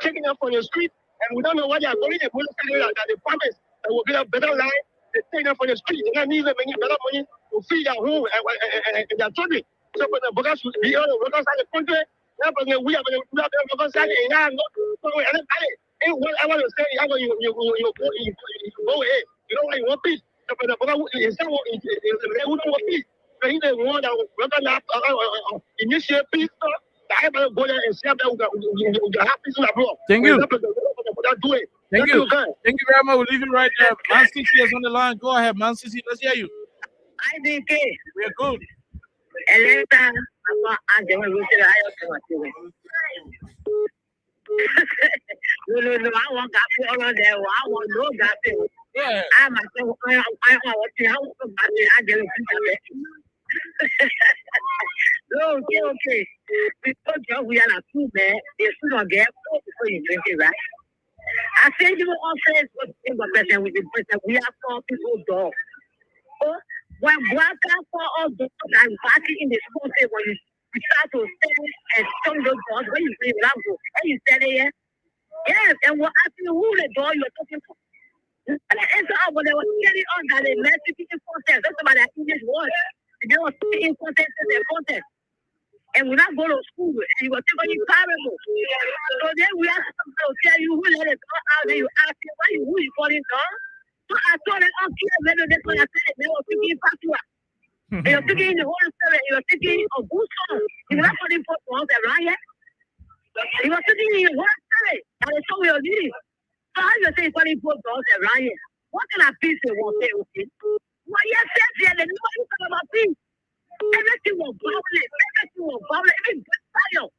taking them from the street, and we don't know what they are going to do. That they promise that will get a better life. They take them from the street. They don't need them making better money to feed their home and their children. So when the Baka should be on the outside the country, we have been outside and now not anybody. And whatever you say, you go ahead. You don't want you want peace. So when the Baka is not who don't want peace. So he's the one that will initiate peace. Thank you. Thank you. Thank you very much. We'll leave you right there. Man City is on the line. Go ahead, Man City. Let's hear you. IDK. We're good. No, I want Gappy all on there. I want no Gappy. Yeah. I myself, I want to No, okay. Because we are not too bad, they should not get before you drink it, right? I think you all say with the person, we are 4 people dog. Oh, when black for all dogs and party in the school table, you start to stand and some those dogs when you bring it up, and you stand there. Yes, and we're asking who the door you're talking to. And I enter up when they were getting on that they met speaking contest. That's about that English word. They were speaking contest in their contest. And we not go to school, and you were taking parable. So then we asked them to tell you who let it go out, and you ask him who you calling dog. So I told them, okay, then that's what I said. They were speaking patois. They were speaking in the Holy Spirit. They were speaking a good song. He was not calling for us around here. He was speaking in the Holy Spirit, and the song we are leading. So how you say calling for us around here? What kind of peace they want to say, okay? Well, yes, yes, they nobody talk about peace. Everything was bubbling, even fire.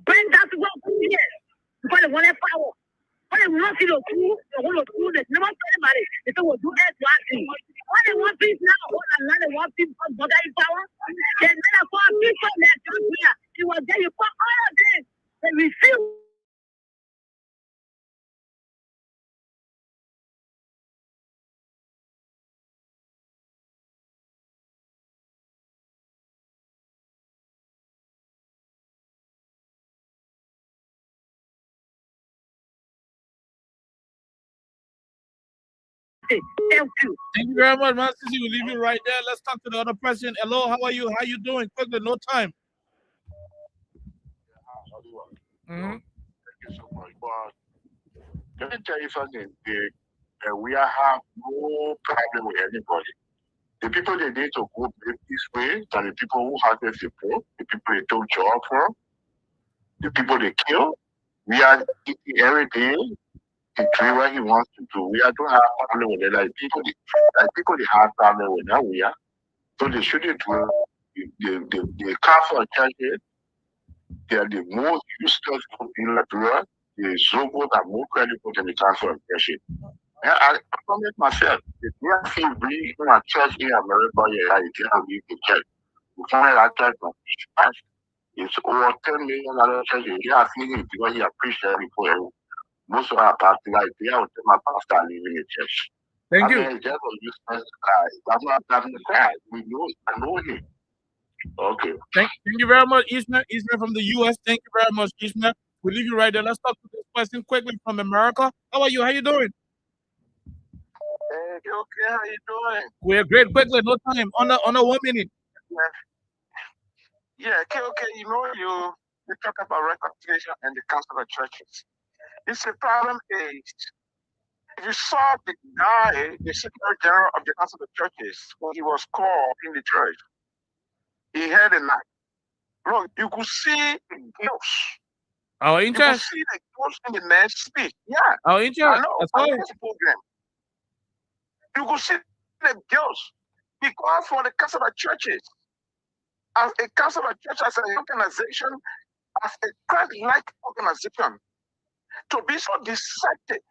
Bring that to God here. Because they wanted power. When they want to see the crew, they want to do this. Never tell anybody. They say, we'll do that to us. When they want peace now, they want peace because God has power. They never for people that don't hear. He was there, you put all of this. They refuse. Thank you very much, Man City. We'll leave you right there. Let's talk to the other president. Hello, how are you? How you doing? Quickly, no time. Thank you so much. But let me tell you something. We have no problem with anybody. The people they need to go this way are the people who have the support, the people they took job from, the people they kill. We are eating every day. He do what he wants to do. We are don't have problem with it. Like people they have problem with that we are. So they shouldn't do the council churches. They are the most useless group in Liberia. The Zogos are more credible than the council of churches. I promise myself, if we are still being in a church in America, you cannot leave the church. We find that church from it's over $10 million churches. They are feeling because he appreciated it for most of our pastors, like they are my pastor leaving the church. Thank you. Just a useless guy. That's not the guy. I know him. Okay. Thank you very much, Ishmael. Ishmael from the US. Thank you very much, Ishmael. We'll leave you right there. Let's talk to this person quickly from America. How are you? How you doing? Hey, okay, how you doing? We're great. Quickly, no time. On a 1 minute. Yeah, okay, you know, you talk about reconciliation and the council of churches. It's the problem is, if you saw the guy, the secretary general of the council of churches, when he was called in the church, he had a knife. Look, you could see the ghost. Our You could interest. see the ghost in the man's speech. Yeah, Our I interest. know. That's I all. know the program. You could see the ghost because for the council of churches, as a council of church, as an organization, as a Christ-like organization, to be so deceptive,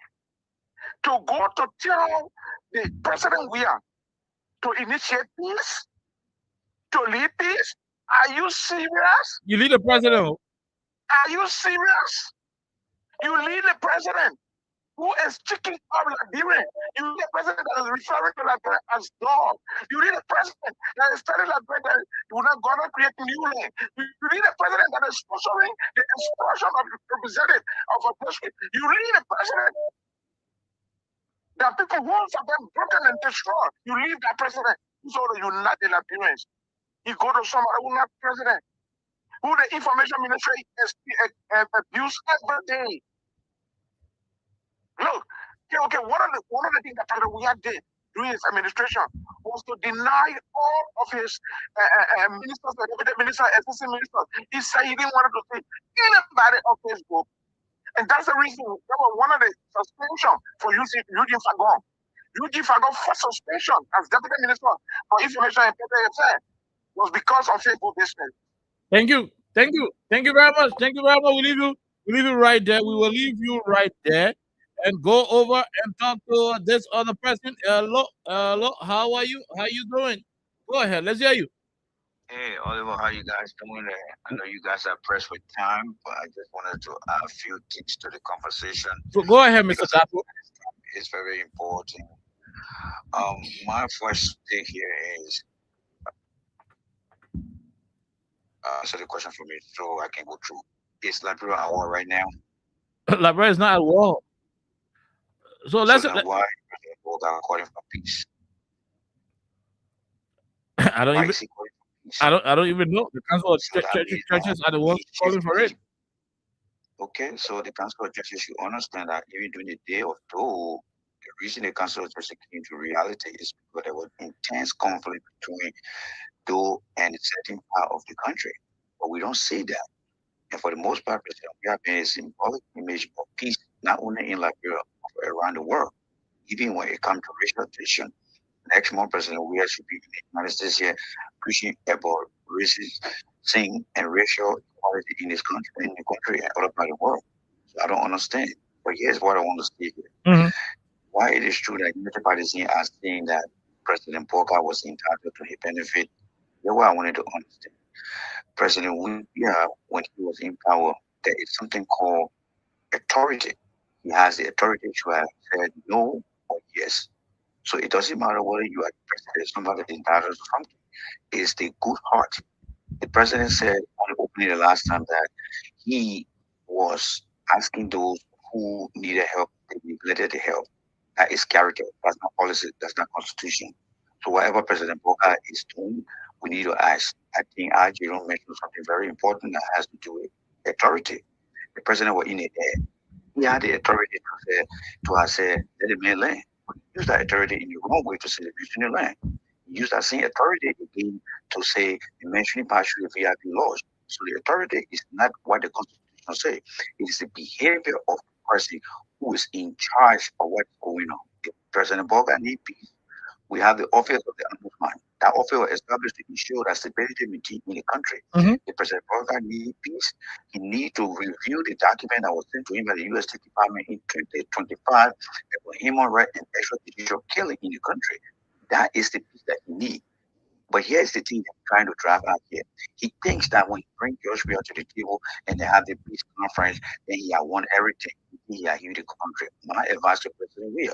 to go to tell the president we are to initiate peace, to lead peace. Are you serious? You lead the president. Are you serious? You lead the president who is kicking up Liberia. You lead the president that is referring to Liberia as dog. You lead the president that is telling Liberia that we're not going to create new land. You lead the president that is sponsoring the expulsion of the representative of a district. You lead the president that people homes have been broken and destroyed. You leave that president so that you not the Liberians. You go to somebody who's not president, who the information ministry is abuse every day. Look, okay, one of the things that President Weah did during his administration was to deny all of his ministers, the minister, assistant ministers. He said he didn't want to see anybody on Facebook. And that's the reason that was one of the suspension for Eugene Fagon. Eugene Fagon first suspension as deputy minister for information and public affairs was because of Facebook business. Thank you. Thank you. Thank you very much. Thank you very much. We leave you right there. We will leave you right there and go over and talk to this other person. Hello. How are you? How you doing? Go ahead. Let's hear you. Hey, Oliver, how you guys doing there? I know you guys are pressed with time, but I just wanted to add a few things to the conversation. So go ahead, Mr. Dapo. It's very important. My first thing here is so the question for me, so I can go through. Is Liberia at war right now? Liberia is not at war. So let's. Then why President Boga calling for peace? I don't Why even. is he calling for peace? I don't even know. The council of churches are the ones calling for it. Okay, so the council of churches should understand that even during the day of Dole, the reason the council of churches came to reality is because there was intense conflict between Dole and a certain part of the country. But we don't see that. And for the most part, we have been a symbolic image of peace, not only in Liberia, but around the world. Even when it comes to racial tension, next month, President Weah should be in the United States here preaching about racism and racial equality in this country, in the country and all over the world. So I don't understand. But here's what I want to say here. Why it is true that United Parties are saying that President Boga was entitled to a benefit. That's what I wanted to understand. President Weah, when he was in power, there is something called authority. He has the authority to have said no or yes. So it doesn't matter whether you are president, somebody entitled to something. It's the good heart. The president said on the opening the last time that he was asking those who needed help, they neglected the help. That is character. That's not policy. That's not constitution. So whatever President Boga is doing, we need to ask. I think Jerome mentioned something very important that has to do with authority. The president was in the air. He had the authority to say, let the man land. But he used that authority in the wrong way to say the the land. He used that same authority again to say the mentioning partially VIP laws. So the authority is not what the Constitution says. It is the behavior of the person who is in charge of what's going on. If President Boga needs peace, we have the office of the ombudsman. That office was established to ensure that stability maintained in the country. If President Boga needs peace, he needs to review the document that was sent to him by the U.S. State Department in 2025 about human rights and extrajudicial killing in the country. That is the peace that he needs. But here's the thing that I'm trying to drive out here. He thinks that when he brings George Weah to the table and they have the peace conference, then he has won everything. He has healed the country. My advice to President Weah,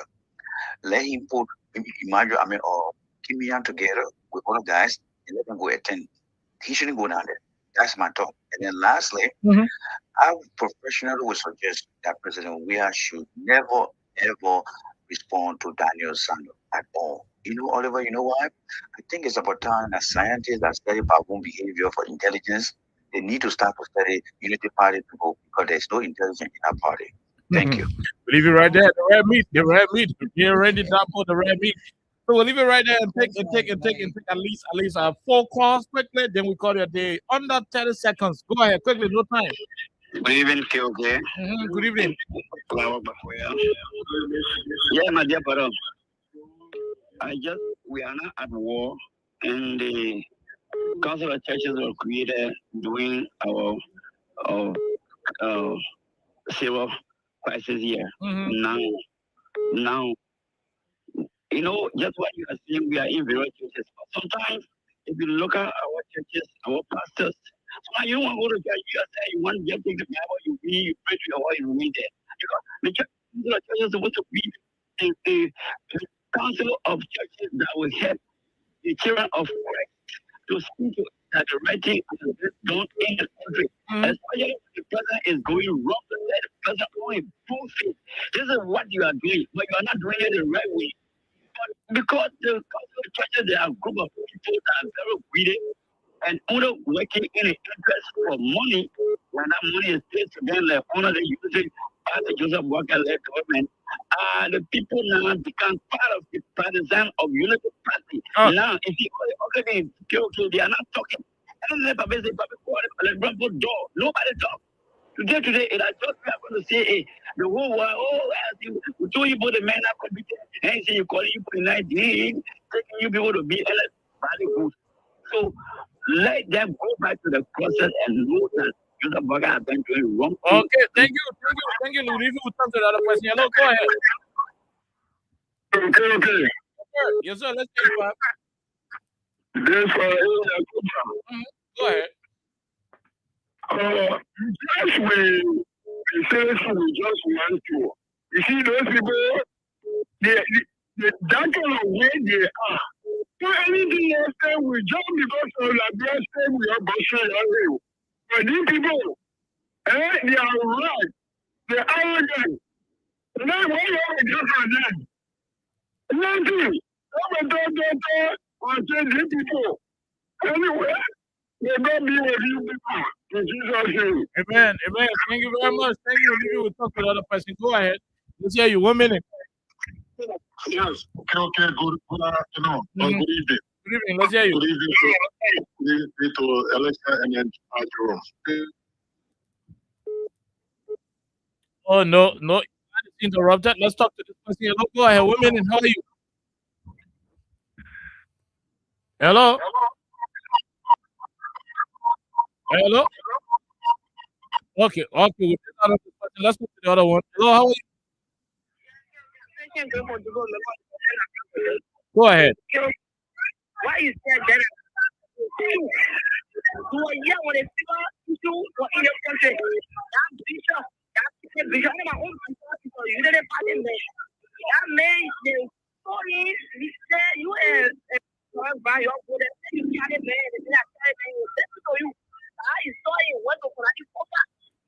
let him put Kimiyan together with other guys and let them go attend he shouldn't go down there. That's my thought. And then lastly, I professionally would suggest that President Weah should never ever respond to Daniel Sanders at all. You know, Oliver, you know why? I think it's about time that scientists that study baboon behavior for intelligence, they need to start to study Unity Party people because there's no intelligence in that party. Thank you. We'll leave it right there. The red meat. Get ready to put the red meat. So we'll leave it right there and take at least 4 calls quickly. Then we call it a day under 30 seconds. Go ahead quickly, no time. Good evening, KOK. Good evening. Yeah, my dear brother. We are not at war, and the Council of Churches were created during our civil crisis year. Now, you know, just what you are saying, we are in various churches. Sometimes, if you look at our churches, our pastors, so you don't want to go to church, you say you want to get things to Bible, you read, you pray to your wife, you read there. Because the church is supposed to be the council of churches that will help the children of Christ to speak that the right thing is done in the country. Especially if the president is going wrong, the president only improve it. This is what you are doing, but you are not doing it the right way. But because the council of churches, there are a group of people that are very greedy and only working in the interest for money. When that money is paid to them, like honor the using Pastor Joseph Walker-led government, the people now become part of the partisan of Unity Party. Now, if you okay, they are not talking. Nobody talk. Today, it has just happened to say, hey, the whole world, we told you about the men are competent. And you calling you for 19, taking you people to be very good. So let them go back to the process and know that the bugger have been doing wrong. Okay, thank you, Louis. We'll come to the other question. Hello, go ahead. Okay. Yes, sir. Let's take it back. Go ahead. Just we say we just want to. You see those people, that kind of way they are. So anything else, we just because of the best thing we are bushing on. But these people, they are right. They're arrogant. Then what you have to do for them? Nothing. These people. Anyway, they don't be with you people. In Jesus' name. Amen. Thank you very much. Thank you. We'll talk to the other person. Go ahead. Let's hear you. 1 minute. Yes. Okay. Good afternoon. Good evening. Good evening. Let's hear you. Good evening to Alexa and then Jerome. Oh, no. Interrupted. Let's talk to this person. Hello, go ahead. 1 minute. How are you? Hello? Hello? Okay. Let's move to the other one. Hello, how are you? Go ahead. Why you said that? Do a year when it's issue for in your country. That bishop, my own country, you didn't pass in there. That made the story, we said you by your good, you carry man, and then I said, you. I saw you what the Kurati Kopa.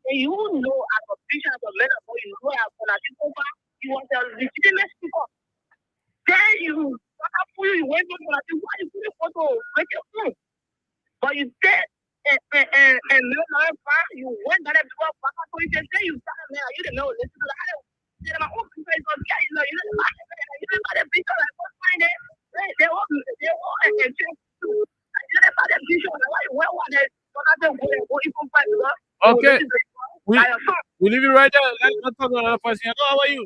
And you know, as a bishop, as a man, you know, as a Kurati Kopa, you want to legitimate people. Then you went to Kurati, why you put a photo, make your phone. But you said, and you went down there before Papa, so you said, you started there, you didn't know, listen to the other. My own people is on guys, you didn't buy the bishop, like, what's find it? They all and check too. You didn't buy the bishop, where were they? Okay. We leave it right there. Let's talk about another person. Hello, how are you?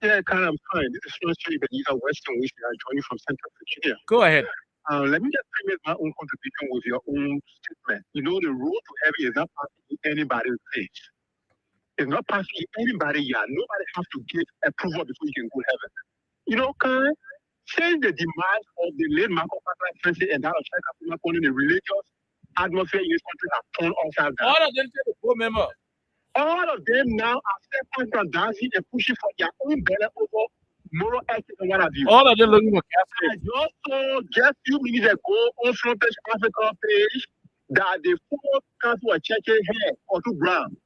Yeah, kind of fine. This is Francis Benita Western, which I join you from Central Virginia. Go ahead. Let me just premise my own contribution with your own statement. You know, the road to heaven is not passing anybody's age. It's not passing anybody yet. Nobody has to get approval before you can go to heaven. You know, since the demise of the late Marco Francis and that of Shaka Puma, the religious atmosphere in this country have turned upside down. All of them take a full member. All of them now are stepping dancing and pushing for their own belly over moral ethics and what have you. All of them looking for Catholic. I just saw just few minutes ago on Front Page Africa page that the four council were checking hair or to brown.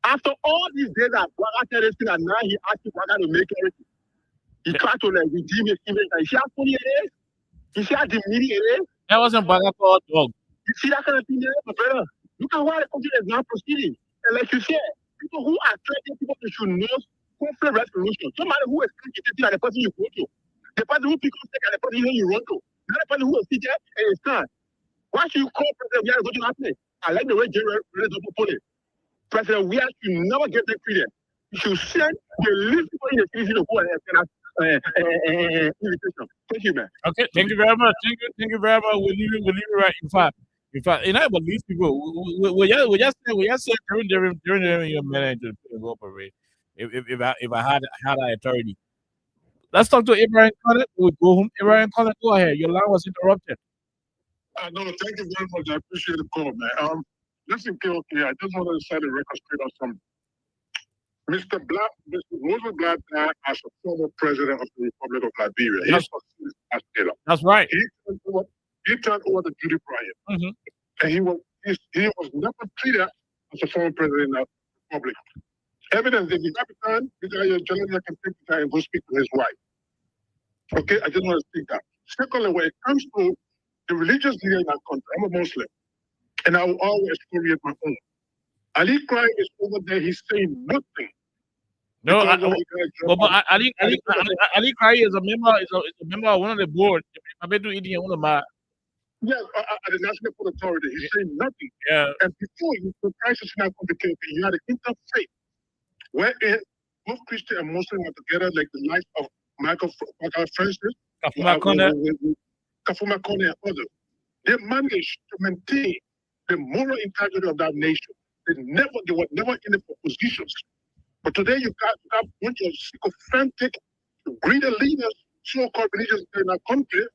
After all these days that Braga said this thing, and now he asked Braga to make everything. He tried to like redeem his image. And you see how funny it is? You see how demeaning it is? That wasn't Braga called dog. You see that kind of thing there, my brother? Look at why the country is now proceeding. And like you said, people who are threatening people they should know conflict resolution. Somebody who is critical are the person you go to. The person who picks up are the person you run to. Not the person who is sitting and is stand. Why should you call President Weah going to happen? I like the way Jerry put it. President Weah should never get that credit. You should send the least people in the city to go and send invitation. Thank you, man. Okay, thank you very much. Thank you very much. We'll leave it right. In fact, and I believe people. We just say during your manager to operate. If I had that authority, let's talk to Ibrahim Khaled. We'll go home. Ibrahim Khaled, go ahead. Your line was interrupted. No, thank you very much. I appreciate the call, man. Listen, okay, I just want to set the record straight on something. Mr. Moses Black died as a former president of the Republic of Liberia. He succeeded as Taylor. That's right. He turned over to Judy Bryant. And he was never treated as a former president of the Republic. Evidence, if you have the time, your journalist can take the time and go speak to his wife. Okay, I just want to speak that. Secondly, when it comes to the religious leader in our country, I'm a Muslim, and I will always excoriate my own. Ali Cry is over there, he's saying nothing. No, but Ali Cry is a member of one of the board. I bet you eating one of my. Yes, at the National Court Authority, he's saying nothing. Yeah. And before the crisis in our country, you had an interfaith wherein both Christian and Muslim were together, like the life of Michael Francis, Kafuma Kone, and others. They managed to maintain the moral integrity of that nation. They were never in the positions. But today you got a bunch of sycophantic, greedy leaders, so-called religious in our country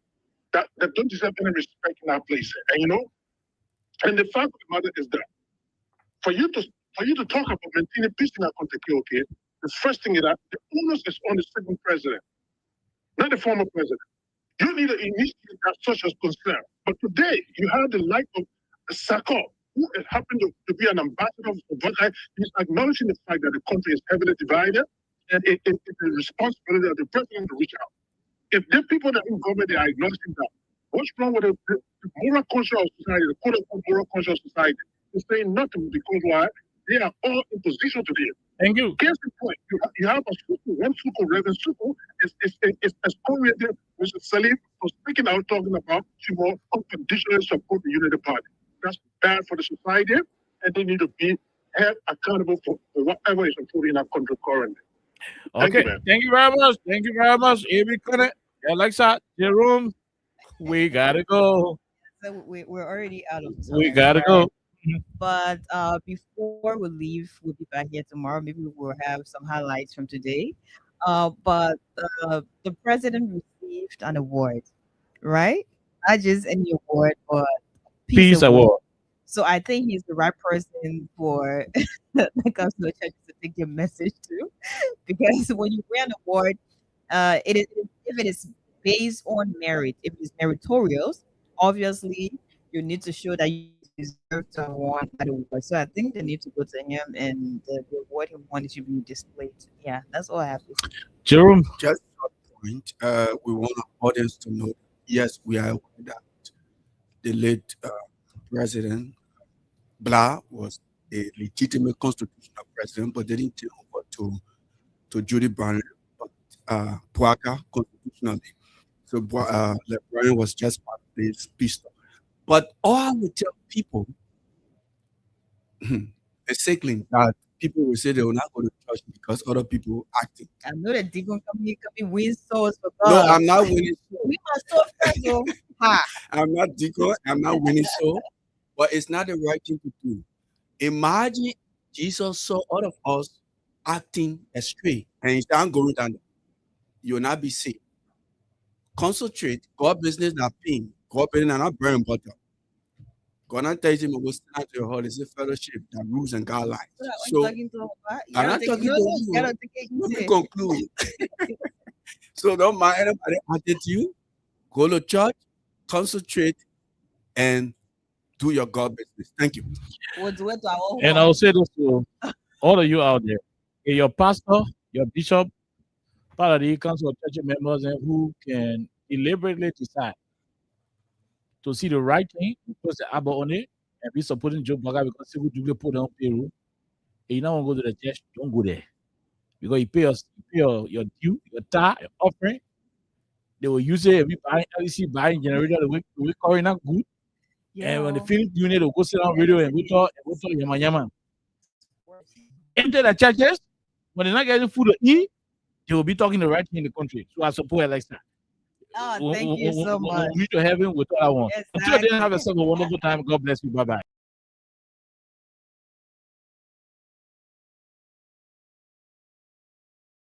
that don't deserve any respect in our place. And and the fact of the matter is that for you to talk about maintaining peace in our country, okay, the first thing is that the onus is on the second president, not the former president. You need to initiate that such as concern. But today you have the light of Sako, who happened to be an ambassador for Vodka. He's acknowledging the fact that the country is heavily divided, and it's the responsibility of the president to reach out. If the people that in government they are acknowledging that, what's wrong with the moral conscience of society, the quote unquote moral conscience of society? They're saying nothing because why? They are all in position to do it. Thank you. Case in point, you have one Suku, Reverend Suku, is excoriated Mr. Salim for speaking out, talking about she will unconditionally support the Unity Party. That's bad for the society, and they need to be held accountable for whatever is unfolding in our country currently. Okay, thank you very much. Thank you very much. Amy Connect, Alexa, Jerome, we gotta go. So we're already out of time. We gotta go. But before we leave, we'll be back here tomorrow. Maybe we'll have some highlights from today. But the president received an award, right? Not just any award, but Peace Award. So I think he's the right person for the Council of Churches to take your message to, because when you win an award, if it is based on merit, if it is meritorious, obviously you need to show that you deserve to win that award. So I think they need to go to him, and the award he won should be displayed. Yeah, that's all I have to say. Jerome, just a point. We want our audience to know. Yes, we are aware that the late President Blah was a legitimate constitutional president, but they didn't take over to Judy Bryant, but Puaka constitutionally. So Brian was just part of this peace talk. But all I would tell people, exactly that people will say they will not go to church because other people acting. I know that Deacon can be win souls for No, God. I'm not winning. We must so friends, oh. Ha. I'm not Deacon. I'm not winning so. But it's not the right thing to do. Imagine Jesus saw all of us acting astray, and he's not going down. You will not be saved. Concentrate. God business not pain. God business not burning butter. God not tells him to stand out to your heart. It's a fellowship that rules and guidelines. So I'm not talking to you. Let me conclude. So don't mind anybody attitude. Go to church, concentrate, and do your God business. Thank you. We'll do it to our And I'll say this to all of you out there. If your pastor, your bishop, part of the council of church members, and who can deliberately decide to see the right thing, put the abba on it, and be supporting Joe Baga because civil duty put on payroll. And you don't want to go to the church, don't go there. Because you pay your due, your tithe, your offering. They will use it if you buy LEC, buying generator, the way calling out good. And when the film unit will go sit down radio and we talk yama yama. Enter the churches, when they're not getting food to eat, they will be talking the right thing in the country. So I support Alexa. Oh, thank you so much. We to heaven with all I want. Exactly. Until then, have yourself a wonderful time. God bless you. Bye bye.